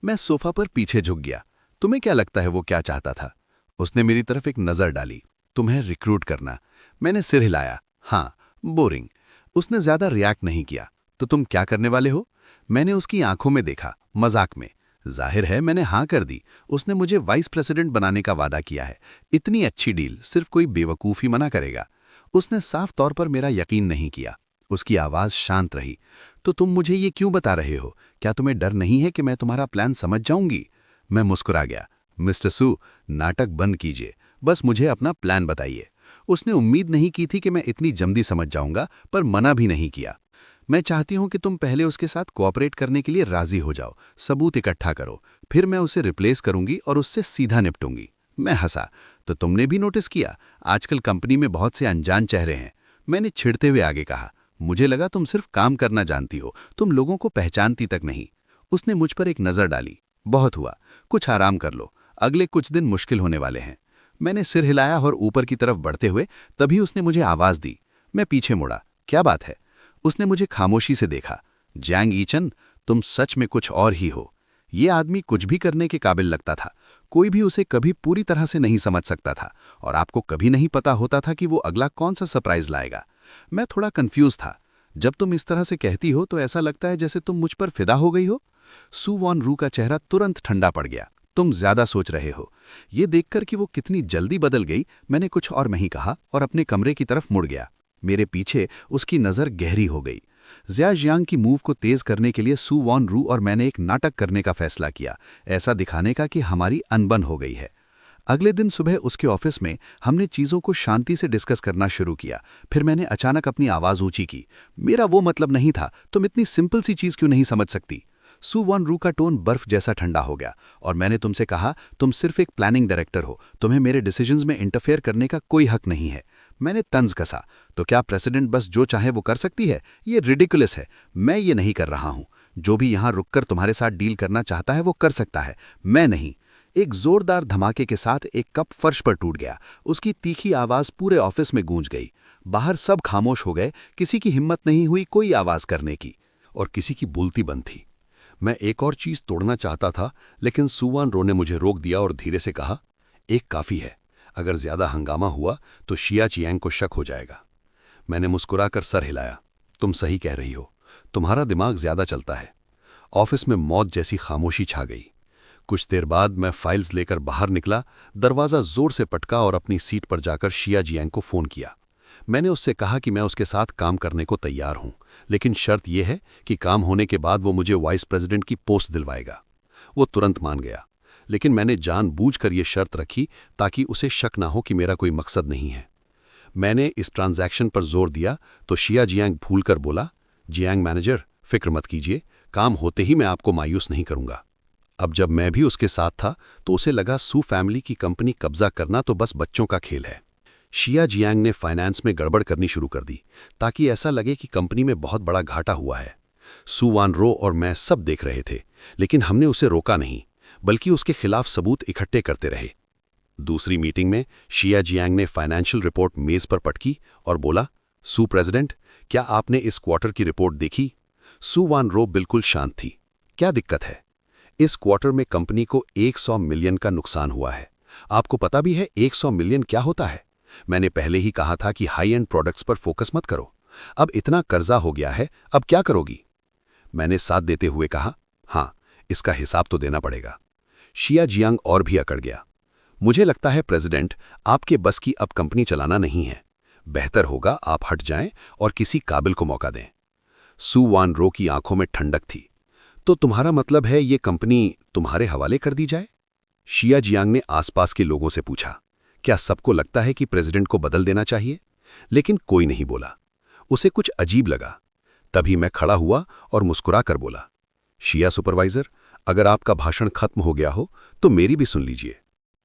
मैं सोफा पर पीछे झुक गया। तुम्हें क्या लगता है वो क्या चाहता था? उसने मेरी तरफ एक नज़र डाली। तुम्हें रिक्रूट करना। मैंने सिर हिलाया। हाँ, बोरिंग। उसने ज्यादा रिएक्ट नहीं किया। तो तुम क्या करने वाले हो? मैंने उसकी आंखों में देखा, मजाक में। जाहिर है मैंने हाँ कर दी। उसने मुझे वाइस प्रेसिडेंट बनाने का वादा किया है। इतनी अच्छी डील सिर्फ कोई बेवकूफ़ ही मना करेगा। उसने साफ तौर पर मेरा यकीन नहीं किया। उसकी आवाज़ शांत रही। तो तुम मुझे ये क्यों बता रहे हो? क्या तुम्हें डर नहीं है कि मैं तुम्हारा प्लान समझ जाऊंगी? मैं मुस्कुरा गया। मिस्टर सू, नाटक बंद कीजिए, बस मुझे अपना प्लान बताइए। उसने उम्मीद नहीं की थी कि मैं इतनी जल्दी समझ जाऊंगा, पर मना भी नहीं किया। मैं चाहती हूं कि तुम पहले उसके साथ कोऑपरेट करने के लिए राजी हो जाओ, सबूत इकट्ठा करो, फिर मैं उसे रिप्लेस करूंगी और उससे सीधा निपटूंगी। मैं हंसा। तो तुमने भी नोटिस किया, आजकल कंपनी में बहुत से अनजान चेहरे हैं। मैंने छिड़ते हुए आगे कहा, मुझे लगा तुम सिर्फ काम करना जानती हो, तुम लोगों को पहचानती तक नहीं। उसने मुझ पर एक नज़र डाली। बहुत हुआ, कुछ आराम कर लो, अगले कुछ दिन मुश्किल होने वाले हैं। मैंने सिर हिलाया और ऊपर की तरफ बढ़ते हुए तभी उसने मुझे आवाज़ दी। मैं पीछे मुड़ा। क्या बात है? उसने मुझे खामोशी से देखा। जैंग ईचन, तुम सच में कुछ और ही हो। ये आदमी कुछ भी करने के काबिल लगता था। कोई भी उसे कभी पूरी तरह से नहीं समझ सकता था और आपको कभी नहीं पता होता था कि वो अगला कौन सा सरप्राइज लाएगा। मैं थोड़ा कंफ्यूज था। जब तुम इस तरह से कहती हो तो ऐसा लगता है जैसे तुम मुझ पर फिदा हो गई हो। सू वान रू का चेहरा तुरंत ठंडा पड़ गया। तुम ज्यादा सोच रहे हो। ये देखकर कि वो कितनी जल्दी बदल गई, मैंने कुछ और नहीं कहा और अपने कमरे की तरफ मुड़ गया। मेरे पीछे उसकी नज़र गहरी हो गई। ज़ियांग की मूव को तेज करने के लिए सू वान रू और मैंने एक नाटक करने का फैसला किया, ऐसा दिखाने का कि हमारी अनबन हो गई है। अगले दिन सुबह उसके ऑफिस में हमने चीज़ों को शांति से डिस्कस करना शुरू किया। फिर मैंने अचानक अपनी आवाज़ ऊंची की। मेरा वो मतलब नहीं था, तुम इतनी सिंपल सी चीज़ क्यों नहीं समझ सकती? सू वान रू का टोन बर्फ जैसा ठंडा हो गया और मैंने तुमसे कहा, तुम सिर्फ एक प्लानिंग डायरेक्टर हो, तुम्हें मेरे डिसीजंस में इंटरफेयर करने का कोई हक नहीं है। मैंने तंज कसा। तो क्या प्रेसिडेंट बस जो चाहे वो कर सकती है? ये रिडिकुलस है। मैं ये नहीं कर रहा हूं। जो भी यहां रुककर तुम्हारे साथ डील करना चाहता है वो कर सकता है, मैं नहीं। एक जोरदार धमाके के साथ एक कप फर्श पर टूट गया। उसकी तीखी आवाज पूरे ऑफिस में गूंज गई। बाहर सब खामोश हो गए। किसी की हिम्मत नहीं हुई कोई आवाज करने की और किसी की बोलती बंद थी। मैं एक और चीज तोड़ना चाहता था, लेकिन सू वान रू ने मुझे रोक दिया और धीरे से कहा, एक काफी है। अगर ज्यादा हंगामा हुआ तो शियाजियांग को शक हो जाएगा। मैंने मुस्कुराकर सर हिलाया। तुम सही कह रही हो, तुम्हारा दिमाग ज्यादा चलता है। ऑफिस में मौत जैसी खामोशी छा गई। कुछ देर बाद मैं फाइल्स लेकर बाहर निकला, दरवाजा जोर से पटका और अपनी सीट पर जाकर शियाजियांग को फोन किया। मैंने उससे कहा कि मैं उसके साथ काम करने को तैयार हूं, लेकिन शर्त यह है कि काम होने के बाद वो मुझे वाइस प्रेसिडेंट की पोस्ट दिलवाएगा। वो तुरंत मान गया, लेकिन मैंने जानबूझकर यह शर्त रखी ताकि उसे शक ना हो कि मेरा कोई मकसद नहीं है। मैंने इस ट्रांजैक्शन पर जोर दिया तो शियाजियांग भूलकर बोला, जियांग मैनेजर, फिक्र मत कीजिए, काम होते ही मैं आपको मायूस नहीं करूंगा। अब जब मैं भी उसके साथ था तो उसे लगा सू फैमिली की कंपनी कब्जा करना तो बस बच्चों का खेल है। शियाजियांग ने फाइनेंस में गड़बड़ करनी शुरू कर दी ताकि ऐसा लगे कि कंपनी में बहुत बड़ा घाटा हुआ है। सू वान रू और मैं सब देख रहे थे लेकिन हमने उसे रोका नहीं, बल्कि उसके खिलाफ सबूत इकट्ठे करते रहे। दूसरी मीटिंग में शिया जियांग ने फाइनेंशियल रिपोर्ट मेज पर पटकी और बोला, सू प्रेसिडेंट, क्या आपने इस क्वार्टर की रिपोर्ट देखी? सू वान रो बिल्कुल शांत थी। क्या दिक्कत है? इस क्वार्टर में कंपनी को 100 मिलियन का नुकसान हुआ है। आपको पता भी है 100 मिलियन क्या होता है? मैंने पहले ही कहा था कि हाई एंड प्रोडक्ट्स पर फोकस मत करो। अब इतना कर्जा हो गया है, अब क्या करोगी? मैंने साथ देते हुए कहा, हाँ, इसका हिसाब तो देना पड़ेगा। शिया जियांग और भी अकड़ गया। मुझे लगता है प्रेसिडेंट, आपके बस की अब कंपनी चलाना नहीं है। बेहतर होगा आप हट जाएं और किसी काबिल को मौका दें। सू वान रो की आंखों में ठंडक थी। तो तुम्हारा मतलब है ये कंपनी तुम्हारे हवाले कर दी जाए? शिया जियांग ने आसपास के लोगों से पूछा, क्या सबको लगता है कि प्रेसिडेंट को बदल देना चाहिए? लेकिन कोई नहीं बोला। उसे कुछ अजीब लगा। तभी मैं खड़ा हुआ और मुस्कुरा कर बोला, शिया सुपरवाइजर, अगर आपका भाषण खत्म हो गया हो तो मेरी भी सुन लीजिए।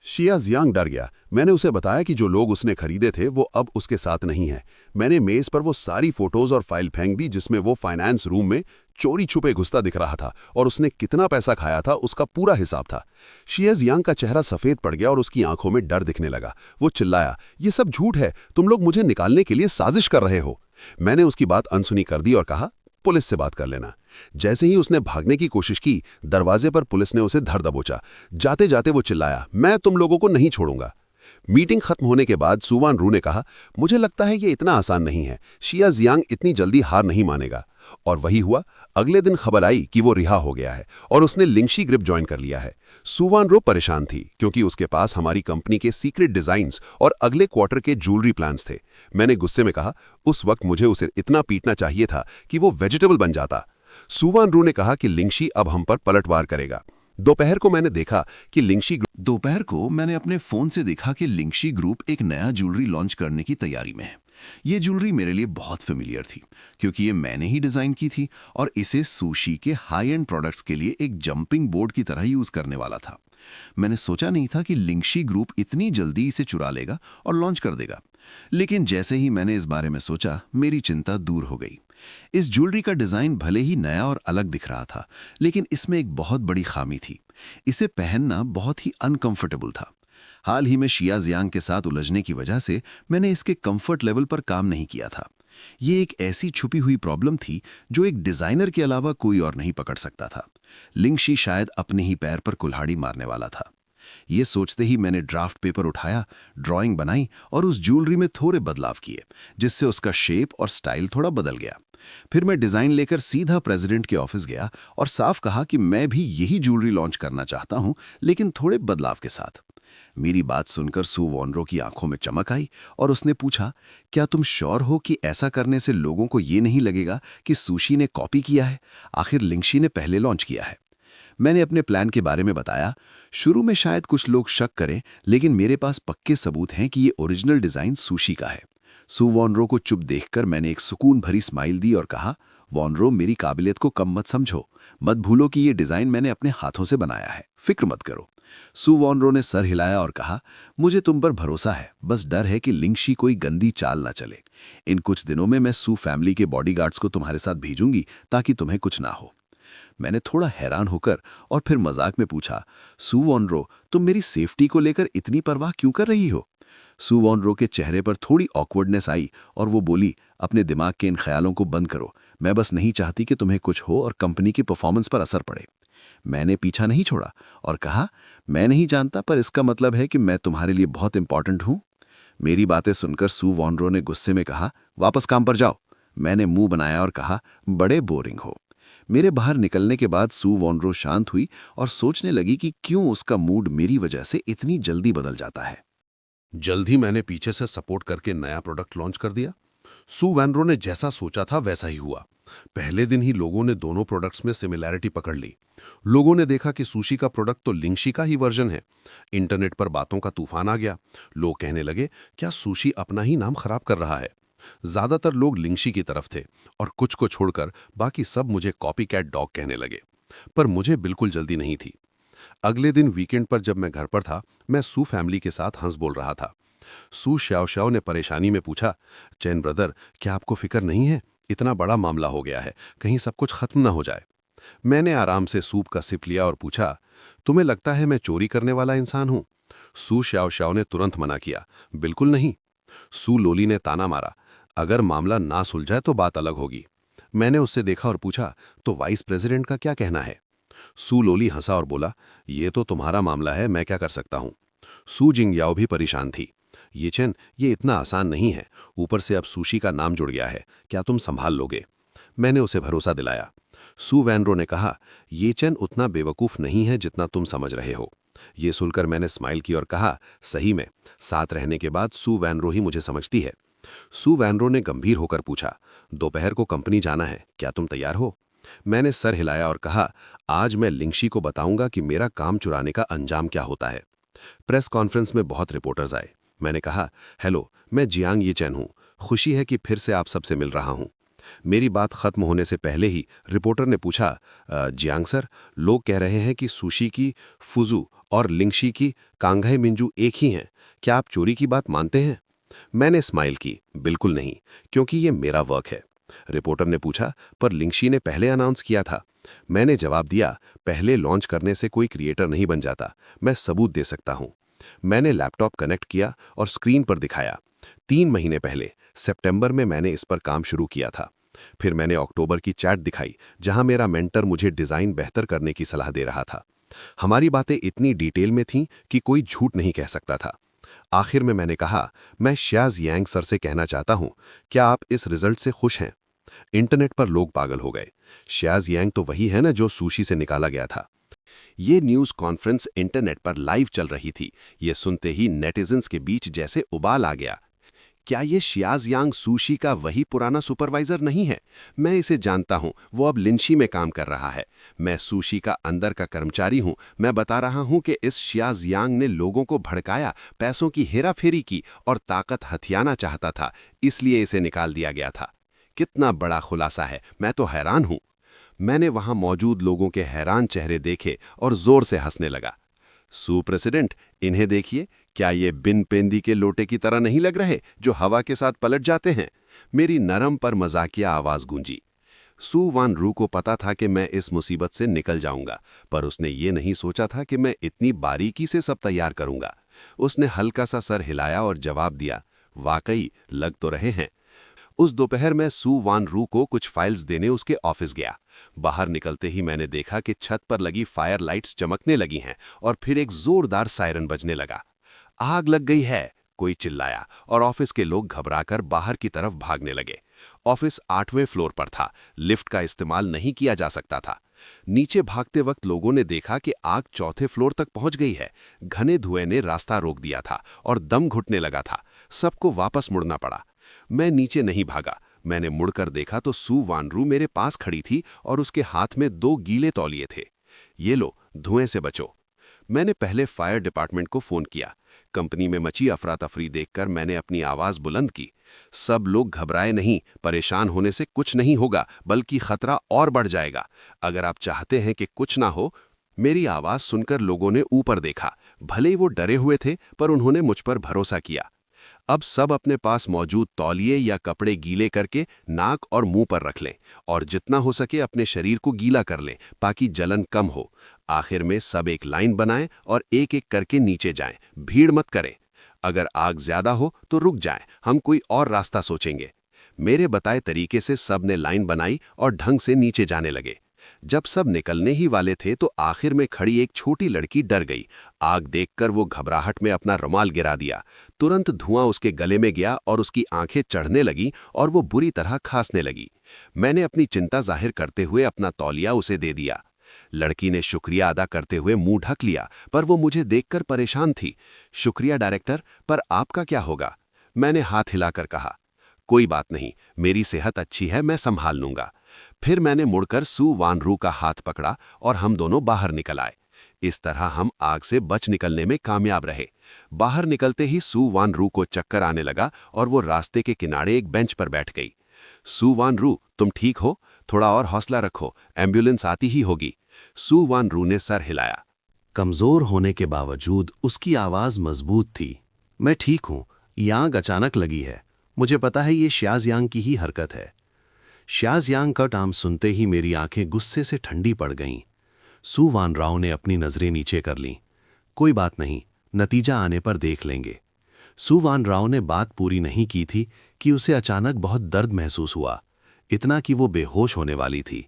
शिया जियांग डर गया। मैंने उसे बताया कि जो लोग उसने खरीदे थे वो अब उसके साथ नहीं है। मैंने मेज पर वो सारी फोटोज और फाइल फेंक दी जिसमें वो फाइनेंस रूम में चोरी छुपे घुसता दिख रहा था और उसने कितना पैसा खाया था उसका पूरा हिसाब था। शिया जियांग का चेहरा सफेद पड़ गया और उसकी आंखों में डर दिखने लगा। वो चिल्लाया, ये सब झूठ है, तुम लोग मुझे निकालने के लिए साजिश कर रहे हो। मैंने उसकी बात अनसुनी कर दी और कहा, पुलिस से बात कर लेना। जैसे ही उसने भागने की कोशिश की, दरवाजे पर पुलिस ने उसे धर दबोचा। जाते जाते वो चिल्लाया, मैं तुम लोगों को नहीं छोड़ूंगा। मीटिंग खत्म होने के बाद सू वान रू ने कहा, मुझे लगता है ये इतना आसान नहीं है। शिया जियांग इतनी जल्दी हार नहीं मानेगा। और वही हुआ। अगले दिन खबर आई कि वो रिहा हो गया है और उसने लिंगशी ग्रुप ज्वाइन कर लिया है। सू वान रो परेशान थी क्योंकि उसके पास हमारी कंपनी के सीक्रेट डिजाइन्स और अगले क्वार्टर के ज्वेलरी प्लान्स थे। मैंने गुस्से में कहा, उस वक्त मुझे उसे इतना पीटना चाहिए था कि वो वेजिटेबल बन जाता। सू वान रू ने कहा कि लिंगशी अब हम पर पलटवार करेगा। दोपहर को मैंने अपने फोन से देखा कि लिंगशी ग्रुप एक नया ज्वेलरी लॉन्च करने की तैयारी में है। ये ज्वेलरी मेरे लिए बहुत फेमिलियर थी क्योंकि ये मैंने ही डिजाइन की थी और इसे सुशी के हाई एंड प्रोडक्ट्स के लिए एक जंपिंग बोर्ड की तरह यूज करने वाला था। मैंने सोचा नहीं था कि लिंगशी ग्रुप इतनी जल्दी इसे चुरा लेगा और लॉन्च कर देगा। लेकिन जैसे ही मैंने इस बारे में सोचा, मेरी चिंता दूर हो गई। इस ज्वेलरी का डिजाइन भले ही नया और अलग दिख रहा था, लेकिन इसमें एक बहुत बड़ी खामी थी। इसे पहनना बहुत ही अनकंफर्टेबल था। हाल ही में शिया जियांग के साथ उलझने की वजह से मैंने इसके कंफर्ट लेवल पर काम नहीं किया था। ये एक ऐसी छुपी हुई प्रॉब्लम थी जो एक डिजाइनर के अलावा कोई और नहीं पकड़ सकता था। लिंगशी शायद अपने ही पैर पर कुल्हाड़ी मारने वाला था। ये सोचते ही मैंने ड्राफ्ट पेपर उठाया, ड्राइंग बनाई और उस ज्वेलरी में थोड़े बदलाव किए, जिससे उसका शेप और स्टाइल थोड़ा बदल गया। फिर मैं डिजाइन लेकर सीधा प्रेसिडेंट के ऑफिस गया और साफ कहा कि मैं भी यही ज्वेलरी लॉन्च करना चाहता हूं, लेकिन थोड़े बदलाव के साथ। मेरी बात सुनकर सू वान रो की आंखों में चमक आई और उसने पूछा, क्या तुम श्योर हो कि ऐसा करने से लोगों को ये नहीं लगेगा कि सुशी ने कॉपी किया है? आखिर लिंगशी ने पहले लॉन्च किया है। मैंने अपने प्लान के बारे में बताया। शुरू में शायद कुछ लोग शक करें, लेकिन मेरे पास पक्के सबूत हैं कि ये ओरिजिनल डिजाइन सुशी का है। सू वान रो को चुप देखकर मैंने एक सुकून भरी स्माइल दी और कहा, वान रो, मेरी काबिलियत को कम मत समझो। मत भूलो कि ये डिजाइन मैंने अपने हाथों से बनाया है, फिक्र मत करो। सू वान रो ने सर हिलाया और कहा, मुझे तुम पर भरोसा है, बस डर है कि लिंगशी कोई गंदी चाल ना चले। इन कुछ दिनों में मैं सू फैमिली के बॉडीगार्ड्स को तुम्हारे साथ भेजूंगी ताकि तुम्हें कुछ ना हो। मैंने थोड़ा हैरान होकर और फिर मजाक में पूछा, सू वान रो, तुम मेरी सेफ्टी को लेकर इतनी परवाह क्यों कर रही हो? सू वान रो के चेहरे पर थोड़ी ऑकवर्डनेस आई और वो बोली, अपने दिमाग के इन ख्यालों को बंद करो। मैं बस नहीं चाहती कि तुम्हें कुछ हो और कंपनी की परफॉर्मेंस पर असर पड़े। मैंने पीछा नहीं छोड़ा और कहा, मैं नहीं जानता, पर इसका मतलब है कि मैं तुम्हारे लिए बहुत इंपॉर्टेंट हूं। मेरी बातें सुनकर सू वान रो ने गुस्से में कहा, वापस काम पर जाओ। मैंने मुंह बनाया और कहा, बड़े बोरिंग हो। मेरे बाहर निकलने के बाद सू वान रो शांत हुई और सोचने लगी कि क्यों उसका मूड मेरी वजह से इतनी जल्दी बदल जाता है। जल्द ही मैंने पीछे से सपोर्ट करके नया प्रोडक्ट लॉन्च कर दिया। सू वान रो ने जैसा सोचा था वैसा ही हुआ। पहले दिन ही लोगों ने दोनों प्रोडक्ट्स में सिमिलैरिटी पकड़ ली। लोगों ने देखा कि सुशी का प्रोडक्ट तो लिंगशी का ही वर्जन है। इंटरनेट पर बातों का तूफान आ गया। लोग कहने लगे, क्या सुशी अपना ही नाम खराब कर रहा है? ज्यादातर लोग लिंगशी की तरफ थे और कुछ को छोड़कर बाकी सब मुझे कॉपी कैट डॉग कहने लगे। पर मुझे बिल्कुल जल्दी नहीं थी। अगले दिन वीकेंड पर जब मैं घर पर था, मैं सू फैमिली के साथ हंस बोल रहा था। सू श्याओ ने परेशानी में पूछा, चैन ब्रदर, क्या आपको फिक्र नहीं है? इतना बड़ा मामला हो गया है, कहीं सब कुछ खत्म ना हो जाए। मैंने आराम से सूप का सिप लिया और पूछा, तुम्हें लगता है मैं चोरी करने वाला इंसान हूं? सू श्याओ श्याओ ने तुरंत मना किया, बिल्कुल नहीं। सू लोली ने ताना मारा, अगर मामला ना सुलझाए तो बात अलग होगी। मैंने उससे देखा और पूछा, तो वाइस प्रेसिडेंट का क्या कहना है? सू लोली हंसा और बोला, ये तो तुम्हारा मामला है, मैं क्या कर सकता हूं। सू जिंगयाओ भी परेशान थी। ये चेन, ये इतना आसान नहीं है, ऊपर से अब सुशी का नाम जुड़ गया है, क्या तुम संभाल लोगे? मैंने उसे भरोसा दिलाया। सू वैनरो ने कहा, ये चेन उतना बेवकूफ़ नहीं है जितना तुम समझ रहे हो। ये सुनकर मैंने स्माइल की और कहा, सही में, साथ रहने के बाद सू वैनरो ही मुझे समझती है। सू वैनरो ने गंभीर होकर पूछा, दोपहर को कंपनी जाना है, क्या तुम तैयार हो? मैंने सर हिलाया और कहा, आज मैं लिंगशी को बताऊंगा कि मेरा काम चुराने का अंजाम क्या होता है। प्रेस कॉन्फ्रेंस में बहुत रिपोर्टर्स आए। मैंने कहा, हेलो, मैं जियांग ये चैन हूँ, खुशी है कि फिर से आप सबसे मिल रहा हूँ। मेरी बात खत्म होने से पहले ही रिपोर्टर ने पूछा, जियांग सर, लोग कह रहे हैं कि सुशी की फुजू और लिंगशी की कांघाई मिंजू एक ही हैं, क्या आप चोरी की बात मानते हैं? मैंने स्माइल की, बिल्कुल नहीं, क्योंकि ये मेरा वर्क है। रिपोर्टर ने पूछा, पर लिंगशी ने पहले अनाउंस किया था। मैंने जवाब दिया, पहले लॉन्च करने से कोई क्रिएटर नहीं बन जाता, मैं सबूत दे सकता हूं। मैंने लैपटॉप कनेक्ट किया और स्क्रीन पर दिखाया। 3 महीने पहले सितंबर में मैंने इस पर काम शुरू किया था। फिर मैंने अक्टूबर की चैट दिखाई, जहां मेरा मेंटर मुझे डिजाइन बेहतर करने की सलाह दे रहा था। हमारी बातें इतनी डिटेल में थीं कि कोई झूठ नहीं कह सकता था। आखिर में मैंने कहा, मैं शिया जियांग सर से कहना चाहता हूं, क्या आप इस रिजल्ट से खुश हैं? इंटरनेट पर लोग पागल हो गए। शिया जियांग तो वही है ना जो सुशी से निकाला गया था। ये न्यूज़ कॉन्फ्रेंस इंटरनेट पर लाइव चल रही थी। ये सुनते ही नेटिजन्स के बीच जैसे उबाल आ गया। क्या ये शिया जियांग सुशी का वही पुराना सुपरवाइजर नहीं है? मैं इसे जानता हूं, वो अब लिंशी में काम कर रहा है। मैं सुशी का अंदर का कर्मचारी हूं। मैं बता रहा हूं कि इस शिया जियांग ने लोगों को भड़काया, पैसों की हेराफेरी की और ताकत हथियाना चाहता था, इसलिए इसे निकाल दिया गया था। कितना बड़ा खुलासा है, मैं तो हैरान हूं। मैंने वहां मौजूद लोगों के हैरान चेहरे देखे और जोर से हंसने लगा। सू प्रेसिडेंट, इन्हें देखिए, क्या ये बिन पेंदी के लोटे की तरह नहीं लग रहे जो हवा के साथ पलट जाते हैं? मेरी नरम पर मजाकिया आवाज गूंजी। सू वान रू को पता था कि मैं इस मुसीबत से निकल जाऊंगा, पर उसने ये नहीं सोचा था कि मैं इतनी बारीकी से सब तैयार करूंगा। उसने हल्का सा सर हिलाया और जवाब दिया, वाकई लग तो रहे हैं। उस दोपहर मैं सू वान रू को कुछ फाइल्स देने उसके ऑफिस गया। बाहर निकलते ही मैंने देखा कि छत पर लगी फायर लाइट्स चमकने लगी हैं और फिर एक जोरदार सायरन बजने लगा। आग लग गई है, कोई चिल्लाया और ऑफिस के लोग घबराकर बाहर की तरफ भागने लगे। ऑफिस 8वें फ्लोर पर था, लिफ्ट का इस्तेमाल नहीं किया जा सकता था। नीचे भागते वक्त लोगों ने देखा कि आग 4थे फ्लोर तक पहुंच गई है। घने धुएं ने रास्ता रोक दिया था और दम घुटने लगा था। सबको वापस मुड़ना पड़ा। मैं नीचे नहीं भागा। मैंने मुड़कर देखा तो सू वान रू मेरे पास खड़ी थी और उसके हाथ में 2 गीले तौलिए थे। ये लो, धुएं से बचो। मैंने पहले फायर डिपार्टमेंट को फोन किया। कंपनी में मची अफरा तफरी देखकर मैंने अपनी आवाज बुलंद की। सब लोग घबराए नहीं, परेशान होने से कुछ नहीं होगा, बल्कि खतरा और बढ़ जाएगा। अगर आप चाहते हैं कि कुछ ना हो। मेरी आवाज सुनकर लोगों ने ऊपर देखा। भले ही वो डरे हुए थे, पर उन्होंने मुझ पर भरोसा किया। अब सब अपने पास मौजूद तौलिए या कपड़े गीले करके नाक और मुंह पर रख लें और जितना हो सके अपने शरीर को गीला कर लें ताकि जलन कम हो। आखिर में सब एक लाइन बनाएं और एक एक करके नीचे जाएं, भीड़ मत करें। अगर आग ज्यादा हो तो रुक जाएं, हम कोई और रास्ता सोचेंगे। मेरे बताए तरीके से सब ने लाइन बनाई और ढंग से नीचे जाने लगे। जब सब निकलने ही वाले थे तो आखिर में खड़ी एक छोटी लड़की डर गई। आग देखकर वो घबराहट में अपना रुमाल गिरा दिया। तुरंत धुआं उसके गले में गया और उसकी आंखें चढ़ने लगी और वो बुरी तरह खांसने लगी। मैंने अपनी चिंता जाहिर करते हुए अपना तौलिया उसे दे दिया। लड़की ने शुक्रिया अदा करते हुए मुंह ढक लिया, पर वो मुझे देखकर परेशान थी। शुक्रिया डायरेक्टर, पर आपका क्या होगा? मैंने हाथ हिलाकर कहा। कोई बात नहीं, मेरी सेहत अच्छी है, मैं संभाल लूंगा। फिर मैंने मुड़कर सू वान रू का हाथ पकड़ा और हम दोनों बाहर निकल आए। इस तरह हम आग से बच निकलने में कामयाब रहे। बाहर निकलते ही सू वान रू को चक्कर आने लगा और वो रास्ते के किनारे एक बेंच पर बैठ गई। सू वान रू, तुम ठीक हो? थोड़ा और हौसला रखो, एम्बुलेंस आती ही होगी। सू वान रू ने सर हिलाया। कमजोर होने के बावजूद उसकी आवाज मजबूत थी। मैं ठीक हूं, ये आग अचानक लगी है। मुझे पता है ये शिया जियांग की ही हरकत है। श्याजियांग का नाम सुनते ही मेरी आंखें गुस्से से ठंडी पड़ गईं। सु वान राव ने अपनी नजरें नीचे कर लीं। कोई बात नहीं, नतीजा आने पर देख लेंगे। सु वान राव ने बात पूरी नहीं की थी कि उसे अचानक बहुत दर्द महसूस हुआ, इतना कि वो बेहोश होने वाली थी।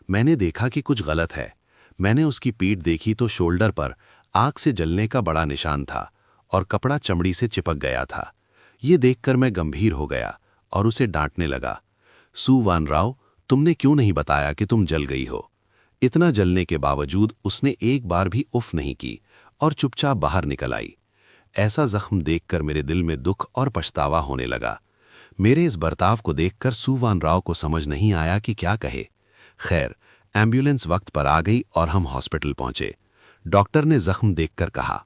मैंने देखा कि कुछ गलत है। मैंने उसकी पीठ देखी तो शोल्डर पर आग से जलने का बड़ा निशान था और कपड़ा चमड़ी से चिपक गया था। ये देखकर मैं गंभीर हो गया और उसे डांटने लगा। सु वान राव, तुमने क्यों नहीं बताया कि तुम जल गई हो? इतना जलने के बावजूद उसने एक बार भी उफ नहीं की और चुपचाप बाहर निकल आई। ऐसा जख्म देखकर मेरे दिल में दुख और पछतावा होने लगा। मेरे इस बर्ताव को देखकर सु वान राव को समझ नहीं आया कि क्या कहे। खैर, एम्बुलेंस वक्त पर आ गई और हम हॉस्पिटल पहुंचे। डॉक्टर ने जख्म देखकर कहा,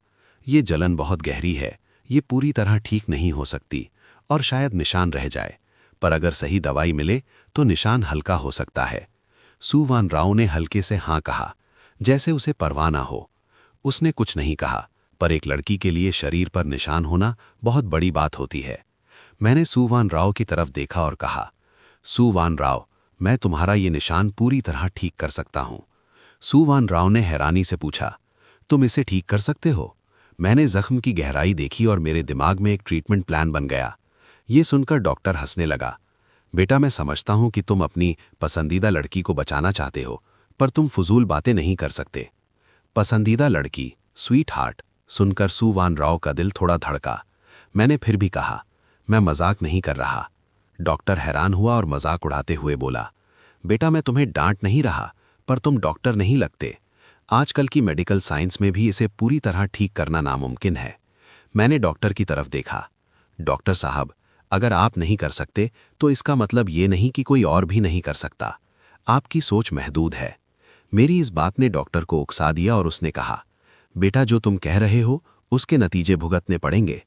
ये जलन बहुत गहरी है, ये पूरी तरह ठीक नहीं हो सकती और शायद निशान रह जाए, पर अगर सही दवाई मिले तो निशान हल्का हो सकता है। सु वान राव ने हल्के से हाँ कहा, जैसे उसे परवाह ना हो। उसने कुछ नहीं कहा, पर एक लड़की के लिए शरीर पर निशान होना बहुत बड़ी बात होती है। मैंने सु वान राव की तरफ देखा और कहा, सु वान राव, मैं तुम्हारा ये निशान पूरी तरह ठीक कर सकता हूं। सु वान राव ने हैरानी से पूछा, तुम इसे ठीक कर सकते हो? मैंने जख्म की गहराई देखी और मेरे दिमाग में एक ट्रीटमेंट प्लान बन गया। ये सुनकर डॉक्टर हंसने लगा। बेटा, मैं समझता हूं कि तुम अपनी पसंदीदा लड़की को बचाना चाहते हो, पर तुम फजूल बातें नहीं कर सकते। पसंदीदा लड़की, स्वीट हार्ट, सुनकर सु वान राव का दिल थोड़ा धड़का। मैंने फिर भी कहा, मैं मजाक नहीं कर रहा। डॉक्टर हैरान हुआ और मजाक उड़ाते हुए बोला, बेटा, मैं तुम्हें डांट नहीं रहा, पर तुम डॉक्टर नहीं लगते। आजकल की मेडिकल साइंस में भी इसे पूरी तरह ठीक करना नामुमकिन है। मैंने डॉक्टर की तरफ देखा। डॉक्टर साहब, अगर आप नहीं कर सकते तो इसका मतलब ये नहीं कि कोई और भी नहीं कर सकता। आपकी सोच महदूद है। मेरी इस बात ने डॉक्टर को उकसा दिया और उसने कहा, बेटा, जो तुम कह रहे हो उसके नतीजे भुगतने पड़ेंगे।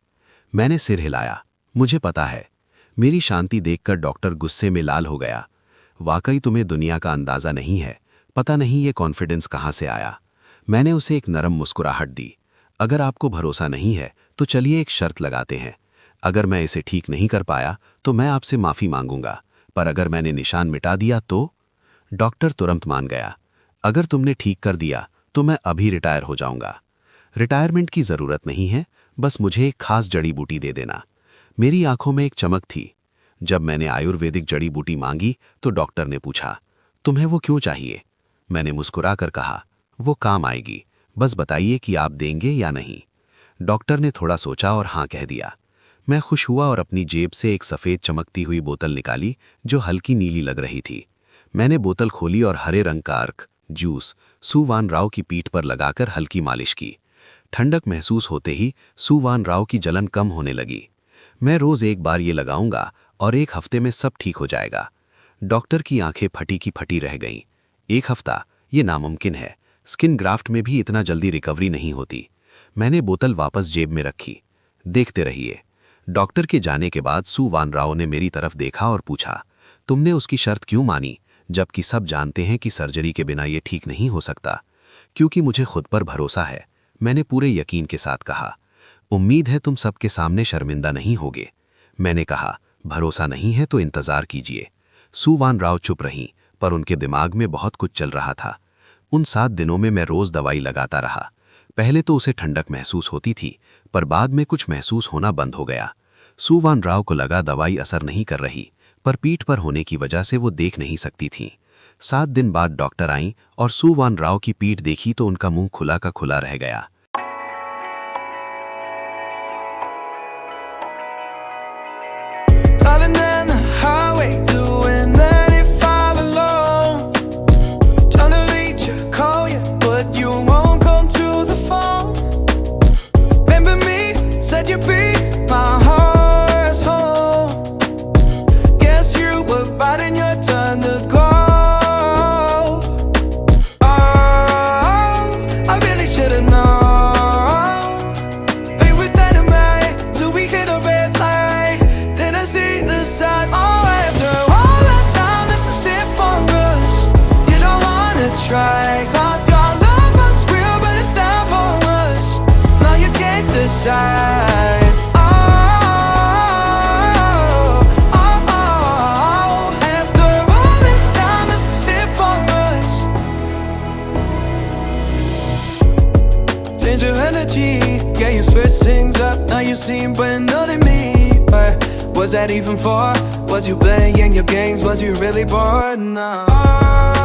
मैंने सिर हिलाया। मुझे पता है। मेरी शांति देखकर डॉक्टर गुस्से में लाल हो गया। वाकई तुम्हें दुनिया का अंदाजा नहीं है। पता नहीं ये कॉन्फिडेंस कहाँ से आया। मैंने उसे एक नरम मुस्कुराहट दी। अगर आपको भरोसा नहीं है तो चलिए एक शर्त लगाते हैं। अगर मैं इसे ठीक नहीं कर पाया तो मैं आपसे माफ़ी मांगूंगा, पर अगर मैंने निशान मिटा दिया तो? डॉक्टर तुरंत मान गया। अगर तुमने ठीक कर दिया तो मैं अभी रिटायर हो जाऊंगा। रिटायरमेंट की ज़रूरत नहीं है, बस मुझे एक खास जड़ी बूटी दे देना। मेरी आंखों में एक चमक थी। जब मैंने आयुर्वेदिक जड़ी बूटी मांगी तो डॉक्टर ने पूछा, तुम्हें वो क्यों चाहिए? मैंने मुस्कुराकर कहा, वो काम आएगी, बस बताइए कि आप देंगे या नहीं। डॉक्टर ने थोड़ा सोचा और हाँ कह दिया। मैं खुश हुआ और अपनी जेब से एक सफ़ेद चमकती हुई बोतल निकाली जो हल्की नीली लग रही थी। मैंने बोतल खोली और हरे रंग का अर्क जूस सु वान राव की पीठ पर लगाकर हल्की मालिश की। ठंडक महसूस होते ही सु वान राव की जलन कम होने लगी। मैं रोज़ एक बार ये लगाऊंगा और एक हफ्ते में सब ठीक हो जाएगा। डॉक्टर की आंखें फटी की फटी रह गईं। एक हफ्ता, ये नामुमकिन है। स्किन ग्राफ्ट में भी इतना जल्दी रिकवरी नहीं होती। मैंने बोतल वापस जेब में रखी। देखते रहिए। डॉक्टर के जाने के बाद सु वान राव ने मेरी तरफ देखा और पूछा, तुमने उसकी शर्त क्यों मानी, जबकि सब जानते हैं कि सर्जरी के बिना ये ठीक नहीं हो सकता? क्योंकि मुझे खुद पर भरोसा है, मैंने पूरे यकीन के साथ कहा। उम्मीद है तुम सबके सामने शर्मिंदा नहीं होगे। मैंने कहा, भरोसा नहीं है तो इंतजार कीजिए। सु वान राव चुप रहीं, पर उनके दिमाग में बहुत कुछ चल रहा था। उन 7 दिनों में मैं रोज दवाई लगाता रहा। पहले तो उसे ठंडक महसूस होती थी, पर बाद में कुछ महसूस होना बंद हो गया। सु वान राव को लगा दवाई असर नहीं कर रही, पर पीठ पर होने की वजह से वो देख नहीं सकती थीं। 7 दिन बाद डॉक्टर आईं और सु वान राव की पीठ देखी तो उनका मुंह खुला का खुला रह गया। I really should've known. change your energy. Yeah, you switch things up, now you seem better than me. But was that even for? Was you playing your games? Was you really bored? No.